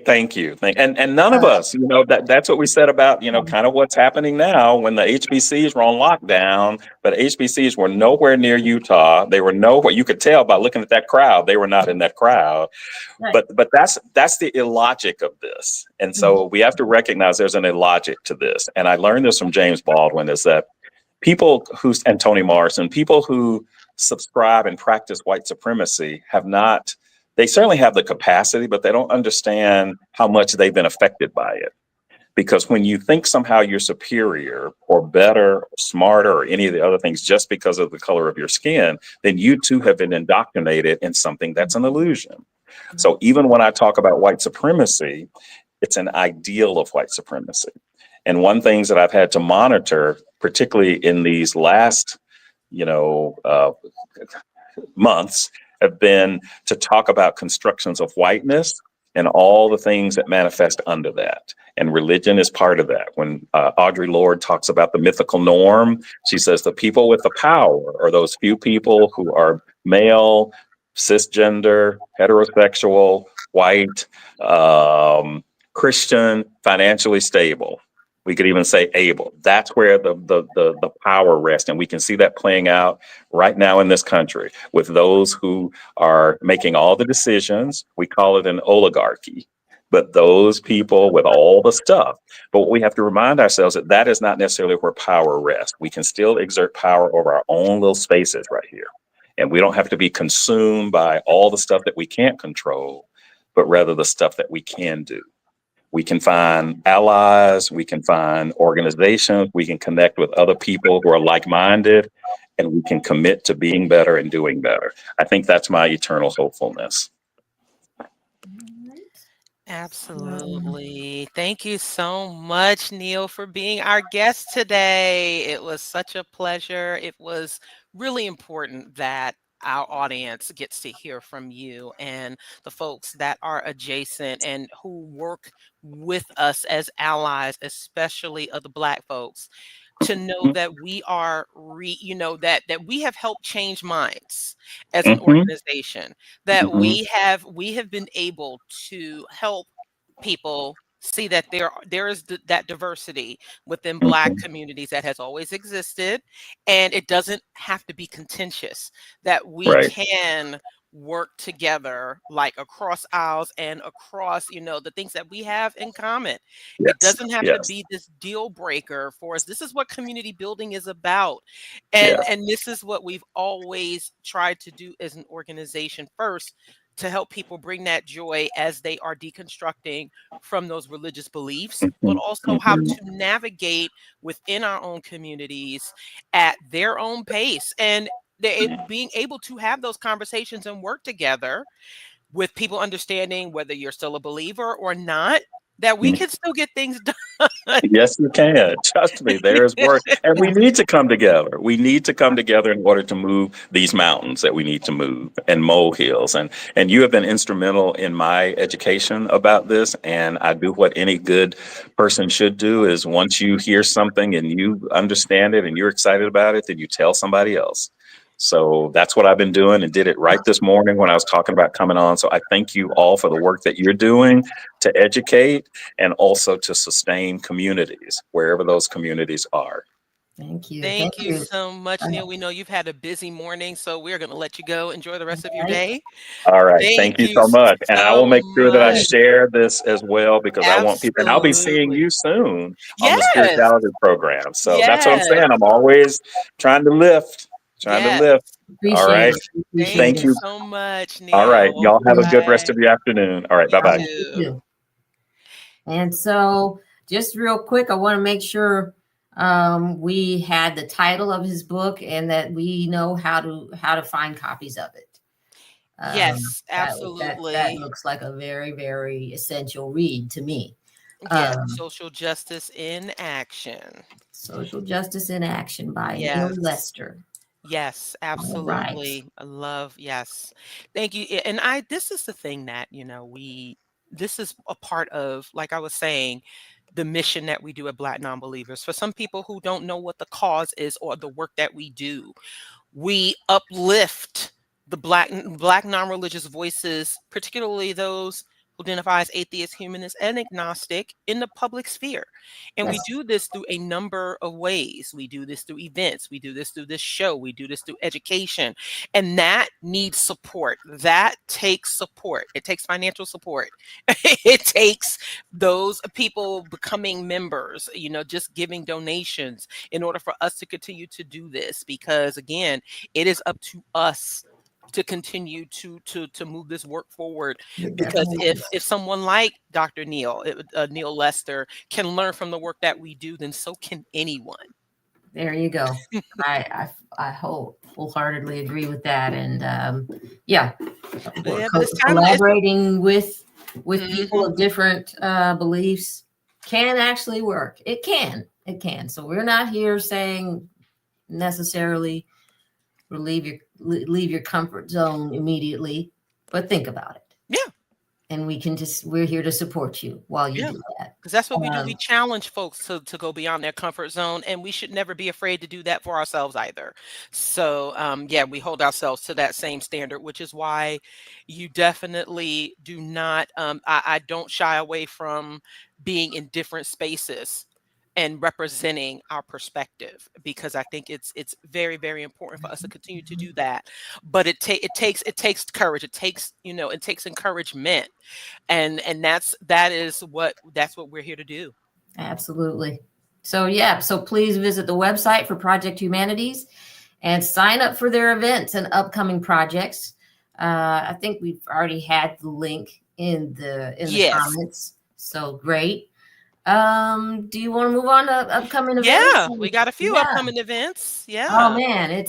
Thank you. And none of us, that's what we said about, kind of what's happening now when the HBCs were on lockdown, but HBCs were nowhere near Utah. They were nowhere. You could tell by looking at that crowd, they were not in that crowd. Right. But that's the illogic of this. And so we have to recognize there's an illogic to this. And I learned this from James Baldwin, is that and Toni Morrison, people who subscribe and practice white supremacy they certainly have the capacity, but they don't understand how much they've been affected by it. Because when you think somehow you're superior or better or smarter or any of the other things just because of the color of your skin, then you too have been indoctrinated in something that's an illusion. So even when I talk about white supremacy, it's an ideal of white supremacy. And one things that I've had to monitor, particularly in these last, months, have been to talk about constructions of whiteness and all the things that manifest under that. And religion is part of that. When Audre Lorde talks about the mythical norm, she says the people with the power are those few people who are male, cisgender, heterosexual, white, Christian, financially stable. We could even say able. That's where the power rests. And we can see that playing out right now in this country with those who are making all the decisions. We call it an oligarchy, but those people with all the stuff. But what we have to remind ourselves that is not necessarily where power rests. We can still exert power over our own little spaces right here. And we don't have to be consumed by all the stuff that we can't control, but rather the stuff that we can do. We can find allies, we can find organizations, we can connect with other people who are like-minded, and we can commit to being better and doing better. I think that's my eternal hopefulness. Absolutely. Thank you so much, Neal, for being our guest today. It was such a pleasure. It was really important that our audience gets to hear from you and the folks that are adjacent and who work with us as allies, especially of the Black folks, to know that we are, that we have helped change minds as an organization, that we have been able to help people see that there is that diversity within Black communities that has always existed, and it doesn't have to be contentious, that we Right. can work together like across aisles and across, the things that we have in common. It Yes. doesn't have to Yes. be this deal breaker for us. This is what community building is about. Yeah. And this is what we've always tried to do as an organization first, to help people bring that joy as they are deconstructing from those religious beliefs, but Mhm. also how Mhm. to navigate within our own communities at their own pace, and being able to have those conversations and work together with people understanding whether you're still a believer or not, that we can still get things done. Yes, you can. Trust me, there is work. And we need to come together. We need to come together in order to move these mountains that we need to move and molehills. And you have been instrumental in my education about this. And I do what any good person should do is once you hear something and you understand it and you're excited about it, then you tell somebody else. So that's what I've been doing and did it right this morning when I was talking about coming on. So I thank you all for the work that you're doing to educate and also to sustain communities wherever those communities are. Thank you. Thank Thank you you. so much, Neil. We know you've had a busy morning, so we're going to let you go. Enjoy the rest of your Right. day. All right. Thank Thank you you so much. And I so will make sure that I much. share this as well because I want people, and I'll be seeing Absolutely. you soon on the Yes. spirituality program. So that's what I'm Yes. saying. I'm always trying to lift, trying to Yes. lift. All Appreciate right. it. Appreciate Thank Thank you it. you. so much, All right. Neil. Y'all have a good Bye. rest of your afternoon. All right. Bye You All bye. right, you too. too. And so, just real quick, I want to make sure we had the title of his book and that we know how to find copies of it. Yes, That absolutely. looks like a very, very essential read to me. Yes, Um, social justice in action. Social Justice in Action by Neal Yes. Lester. Yes, All right. absolutely. I love, yes. Thank you. And this is the thing that, this is a part of, like I was saying, the mission that we do at Black Nonbelievers. For some people who don't know what the cause is or the work that we do, we uplift the black non-religious voices, particularly those who identify as atheist, humanist, and agnostic in the public sphere. And we Yes. do this through a number of ways. We do this through events. We do this through this show. We do this through education. And that needs support. That takes support. It takes financial support. It takes those people becoming members, just giving donations in order for us to continue to do this. Because again, it is up to us to continue to move this work forward, It because definitely if is. if someone like Dr. Neal Lester can learn from the work that we do, then so can anyone. There you go. I wholeheartedly agree with that. And yeah, Yeah, but it's time. collaborating with people Mhm. of different beliefs can actually work. It can. It can. So we're not here saying necessarily leave your comfort zone immediately, but think about it. Yeah, And we're here to support you while you yeah. do that. Because that's what we do. We Um, challenge folks to go beyond their comfort zone, and we should never be afraid to do that for ourselves either. So, yeah, we hold ourselves to that same standard, which is why you definitely do not. I don't shy away from being in different spaces and representing our perspective, because I think it's very, very important for us to continue to do that. But it takes courage. It takes encouragement, and that's what we're here to do. Absolutely. So yeah, so please visit the website for Project Humanities and sign up for their events and upcoming projects. I think we've already had the link in the Yes. comments. So great. Do you want to move on to upcoming events? Yeah, we got a few Yeah. upcoming events. Oh Yeah. man,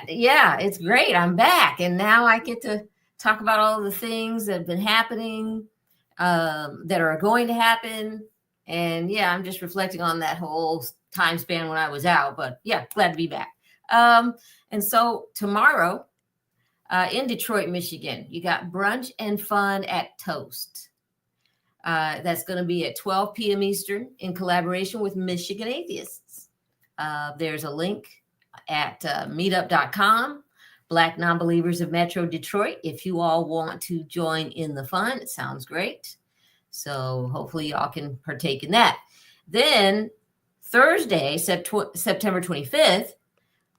yeah, it's great. I'm back, and now I get to talk about all the things that have been happening, that are going to happen, and yeah, I'm just reflecting on that whole time span when I was out. But yeah, glad to be back. And so tomorrow, in Detroit, Michigan, you got brunch and fun at Toast. That's going to be at 12 p.m. Eastern in collaboration with Michigan Atheists. There's a link at meetup.com, Black Nonbelievers of Metro Detroit. If you all want to join in the fun, it sounds great. So hopefully y'all can partake in that. Then Thursday, September 25th,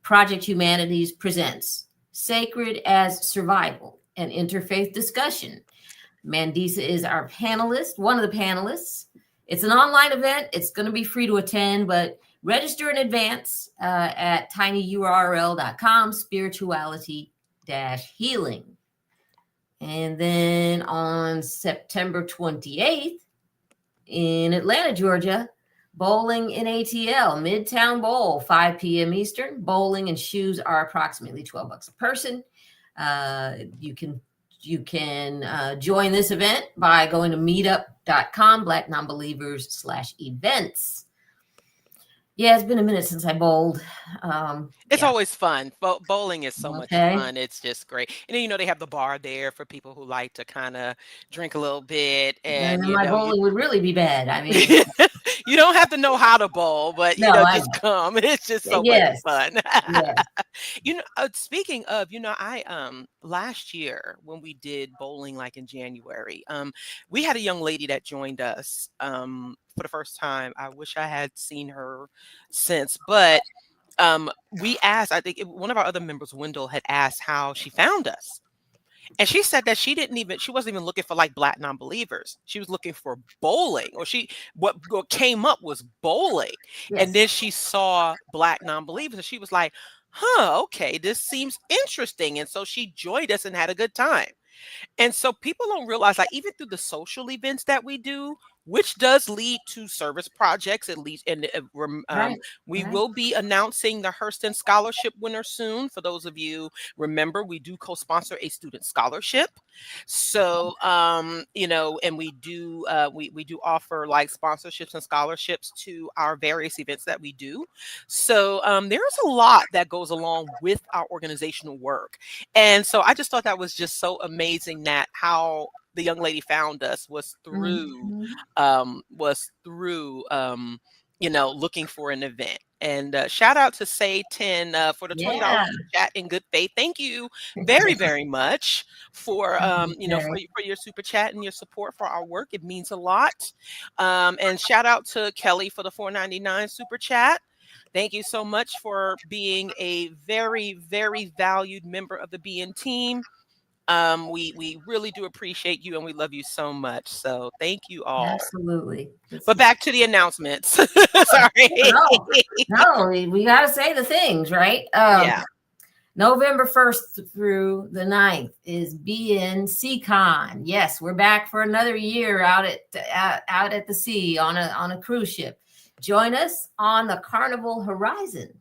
Project Humanities presents Sacred as Survival, an interfaith discussion. Mandisa is our panelist, one of the panelists. It's an online event. It's going to be free to attend, but register in advance at tinyurl.com, spirituality-healing. And then on September 28th, in Atlanta, Georgia, bowling in ATL, Midtown Bowl, 5 p.m. Eastern. Bowling and shoes are approximately $12 a person. You can join this event by going to meetup.com, BlackNonbelievers/events. Yeah, it's been a minute since I bowled. It's always fun. Bowling is so much fun. It's just great. And then, they have the bar there for people who like to kind of drink a little bit. And my bowling would really be bad. I mean, you don't have to know how to bowl, but, just come. It's just so much fun. Speaking of, I, last year when we did bowling, like in January, we had a young lady that joined us, for the first time. I wish I had seen her since, but we asked, I think one of our other members, Wendell, had asked how she found us. And she said that she wasn't even looking for like Black non-believers. She was looking for bowling, or what came up was bowling. Yes. And then she saw Black non-believers and she was like, okay, this seems interesting. And so she joined us and had a good time. And so people don't realize, like, even through the social events that we do, which does lead to service projects, at least, and we will be announcing the Hurston Scholarship winner soon. For those of you, remember, we do co-sponsor a student scholarship. So, and we do offer like sponsorships and scholarships to our various events that we do. So there's a lot that goes along with our organizational work. And so I just thought that was just so amazing that how the young lady found us was through looking for an event. And shout out to Say 10 for the $20 chat in good faith. Thank you very, very much for for your super chat and your support for our work. It means a lot. And shout out to Kelly for the $4.99 super chat. Thank you so much for being a very, very valued member of the BN team. We really do appreciate you and we love you so much. So thank you all. Absolutely. But back to the announcements. Sorry. No, we got to say the things, right? November 1st through the 9th is BN SeaCon. Yes, we're back for another year out at the sea on a cruise ship. Join us on the Carnival Horizon,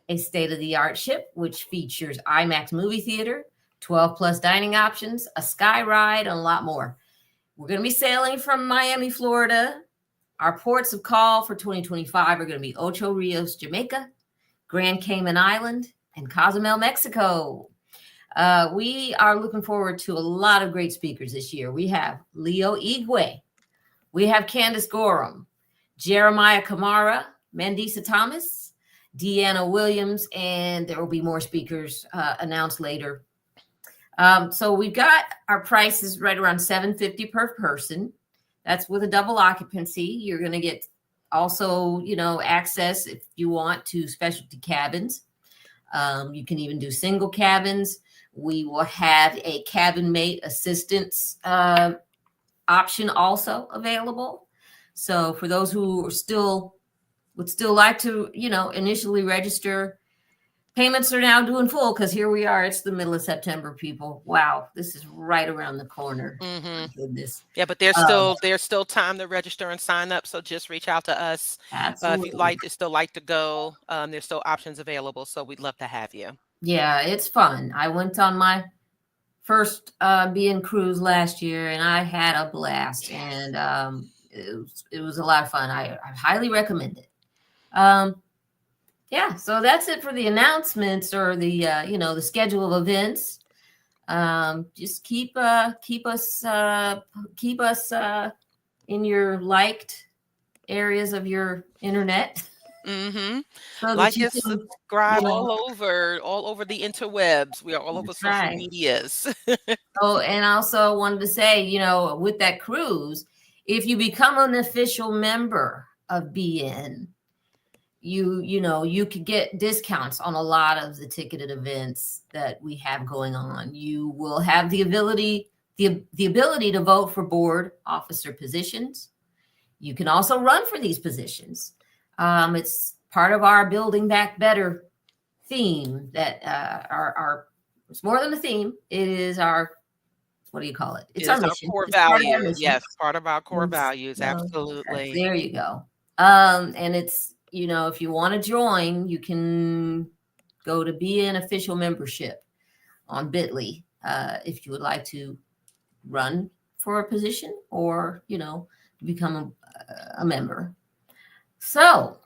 a state-of-the-art ship which features IMAX movie theater, 12 plus dining options, a sky ride, and a lot more. We're going to be sailing from Miami, Florida. Our ports of call for 2025 are going to be Ocho Rios, Jamaica, Grand Cayman Island, and Cozumel, Mexico. We are looking forward to a lot of great speakers this year. We have Leo Igwe. We have Candace Gorham, Jeremiah Camara, Mandisa Thomas, Deana Williams, and there will be more speakers announced later. So we've got our prices right around $750 per person. That's with a double occupancy. You're going to get also, access if you want to specialty cabins. You can even do single cabins. We will have a cabin mate assistance option also available. So for those who would still like to, initially register, payments are now due in full because here we are. It's the middle of September, people. Wow, this is right around the corner. My goodness. Yeah, but there's still time to register and sign up. So just reach out to us if you'd still like to go. There's still options available. So we'd love to have you. Yeah, it's fun. I went on my first BN cruise last year and I had a blast. And it was a lot of fun. I highly recommend it. Yeah, so that's it for the announcements or the the schedule of events. Just keep us in your liked areas of your internet. So like and subscribe all over the interwebs. We are all over social medias. Oh, and also wanted to say, with that cruise, If you become an official member of BN, you could get discounts on a lot of the ticketed events that we have going on. You will have the ability to vote for board officer positions. You can also run for these positions. It's part of our Building Back Better theme that it's more than a theme. It is our, what do you call it? It's our mission. Core values. Yes, part of our core values. Absolutely. There you go. And it's, if you want to join, you can go to BN official membership on Bitly if you would like to run for a position or, become a member. So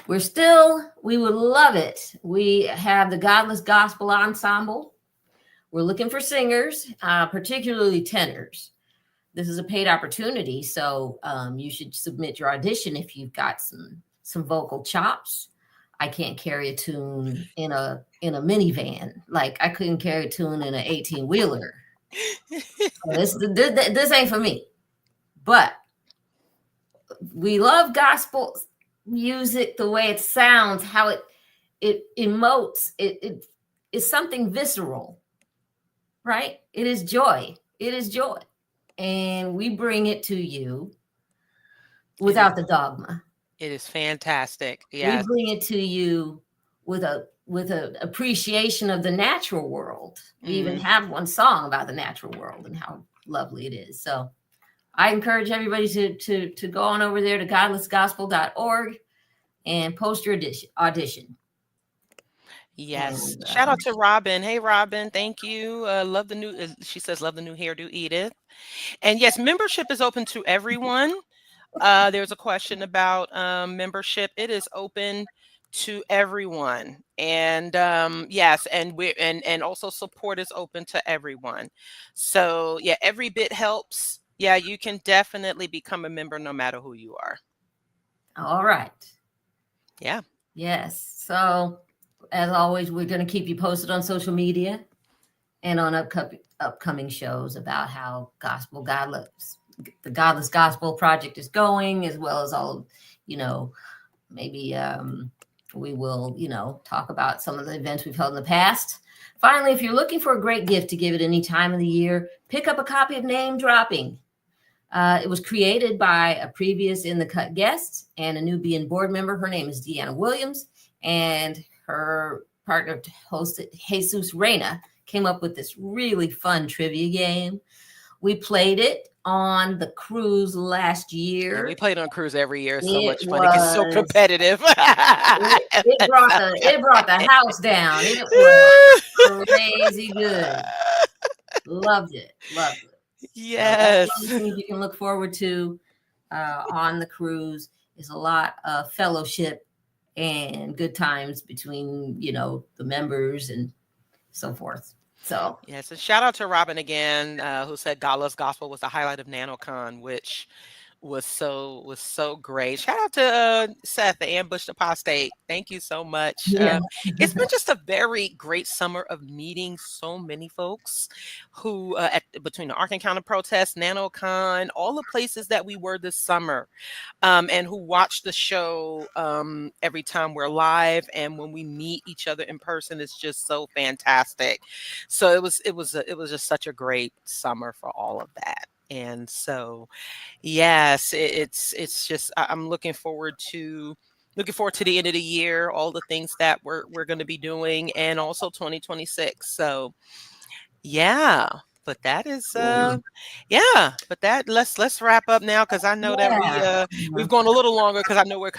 we would love it. We have the Godless Gospel Ensemble. We're looking for singers, particularly tenors. This is a paid opportunity, so you should submit your audition if you've got some vocal chops. I can't carry a tune in a minivan. Like I couldn't carry a tune in an 18-wheeler. So this ain't for me. But we love gospel music, the way it sounds, how it emotes. It is something visceral, right? It is joy. It is joy. And we bring it to you without the dogma. It is fantastic. Yes. We bring it to you with an appreciation of the natural world. We even have one song about the natural world and how lovely it is. So I encourage everybody to go on over there to godlessgospel.org and post your audition. Yes. And, shout out to Robin. Hey, Robin. Thank you. Love the new, she says, love the new hairdo, Edith. And yes, membership is open to everyone. There's a question about membership. It is open to everyone. And yes, and also support is open to everyone. So yeah, every bit helps. Yeah, you can definitely become a member no matter who you are. All right. Yeah. Yes. So as always, we're going to keep you posted on social media and on upcoming shows about how the Godless Gospel Project is going, as well as all, maybe we will, talk about some of the events we've held in the past. Finally, if you're looking for a great gift to give at any time of the year, pick up a copy of Name Dropping. It was created by a previous In the Cut guest and a new BN board member. Her name is Deana Williams, and her partner host, Jesus Reyna, came up with this really fun trivia game. We played it on the cruise last year. Yeah, we played on cruise every year. So much fun. It gets so competitive. it brought the house down. It was crazy good. Loved it. Yes. So things you can look forward to on the cruise is a lot of fellowship and good times between, the members and so forth. So yes, and shout out to Robin again, who said Godless Gospel was the highlight of NanoCon, which was so great. Shout out to Seth, the ambushed apostate. Thank you so much. Yeah. It's been just a very great summer of meeting so many folks who between the Ark Encounter protest, NanoCon, all the places that we were this summer, and who watch the show every time we're live, and when we meet each other in person, it's just so fantastic. So it was just such a great summer for all of that. And so, yes, it's just I'm looking forward to the end of the year, all the things that we're going to be doing, and also 2026. So, yeah. But that is let's wrap up now, because I know that we've gone a little longer, because I know I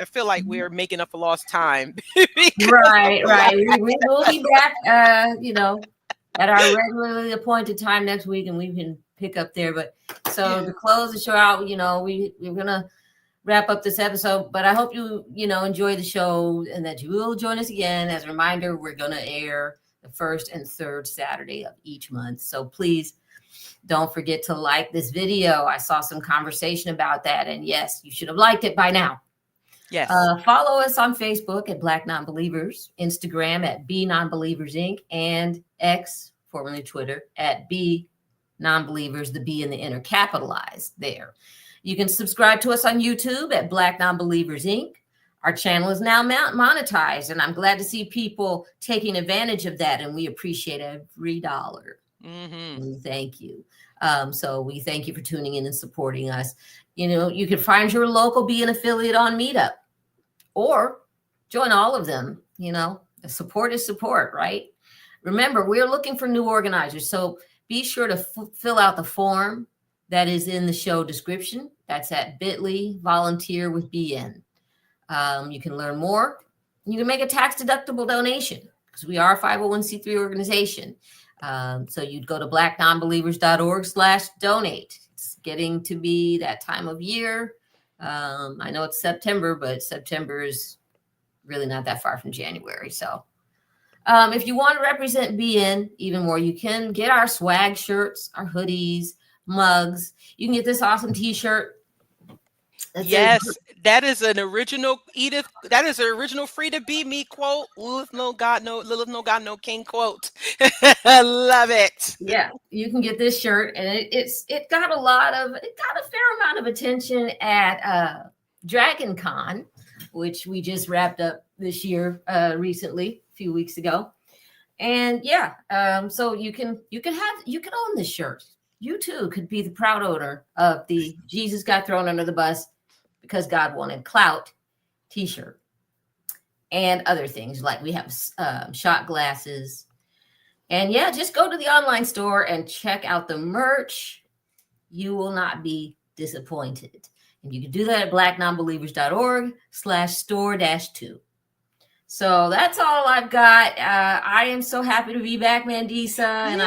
feel like we're making up for lost time. Right. We will be back at our regularly appointed time next week, and we can pick up there. But so to close the show out, we're gonna wrap up this episode, but I hope you enjoy the show and that you will join us again. As a reminder, we're gonna air the first and third Saturday of each month. So please don't forget to like this video. I saw some conversation about that, and yes, you should have liked it by now. Yes. Follow us on Facebook at Black Nonbelievers, Instagram at BNonbelievers Inc., and X, formerly Twitter, at non-believers, the B and the inner capitalized there. You can subscribe to us on YouTube at Black Non-Believers Inc. Our channel is now monetized, and I'm glad to see people taking advantage of that, and we appreciate every dollar. Thank you. So we thank you for tuning in and supporting us. You can find your local Be an Affiliate on Meetup or join all of them. Support is support, right? Remember, we're looking for new organizers, so be sure to fill out the form that is in the show description. That's at bit.ly volunteer with BN. You can learn more. You can make a tax-deductible donation because we are a 501c3 organization. So you'd go to blacknonbelievers.org/donate. It's getting to be that time of year. I know it's September, but September is really not that far from January. So if you want to represent BN even more, you can get our swag shirts, our hoodies, mugs. You can get this awesome t-shirt. Yes, that is an original Edith. That is an original Free to Be Me quote. Lilith no God no king quote. I love it. Yeah, you can get this shirt, and it got a fair amount of attention at Dragon Con, which we just wrapped up this year recently, a few weeks ago. And yeah, so you can own this shirt. You too could be the proud owner of the Jesus Got Thrown Under the Bus because God Wanted Clout t-shirt and other things. Like we have shot glasses. And yeah, just go to the online store and check out the merch. You will not be disappointed. And you can do that at blacknonbelievers.org/store-2. So that's all I've got. I am so happy to be back, Mandisa, and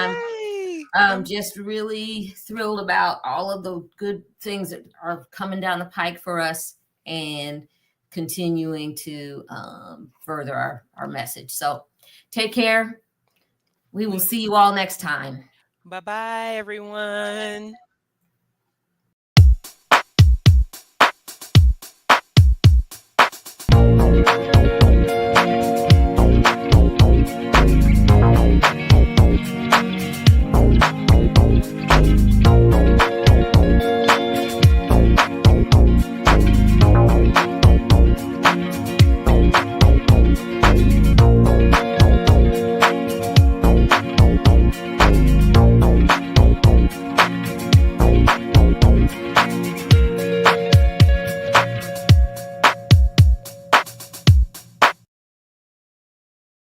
I'm just really thrilled about all of the good things that are coming down the pike for us and continuing to further our message. So take care. We will see you all next time. Bye-bye, everyone.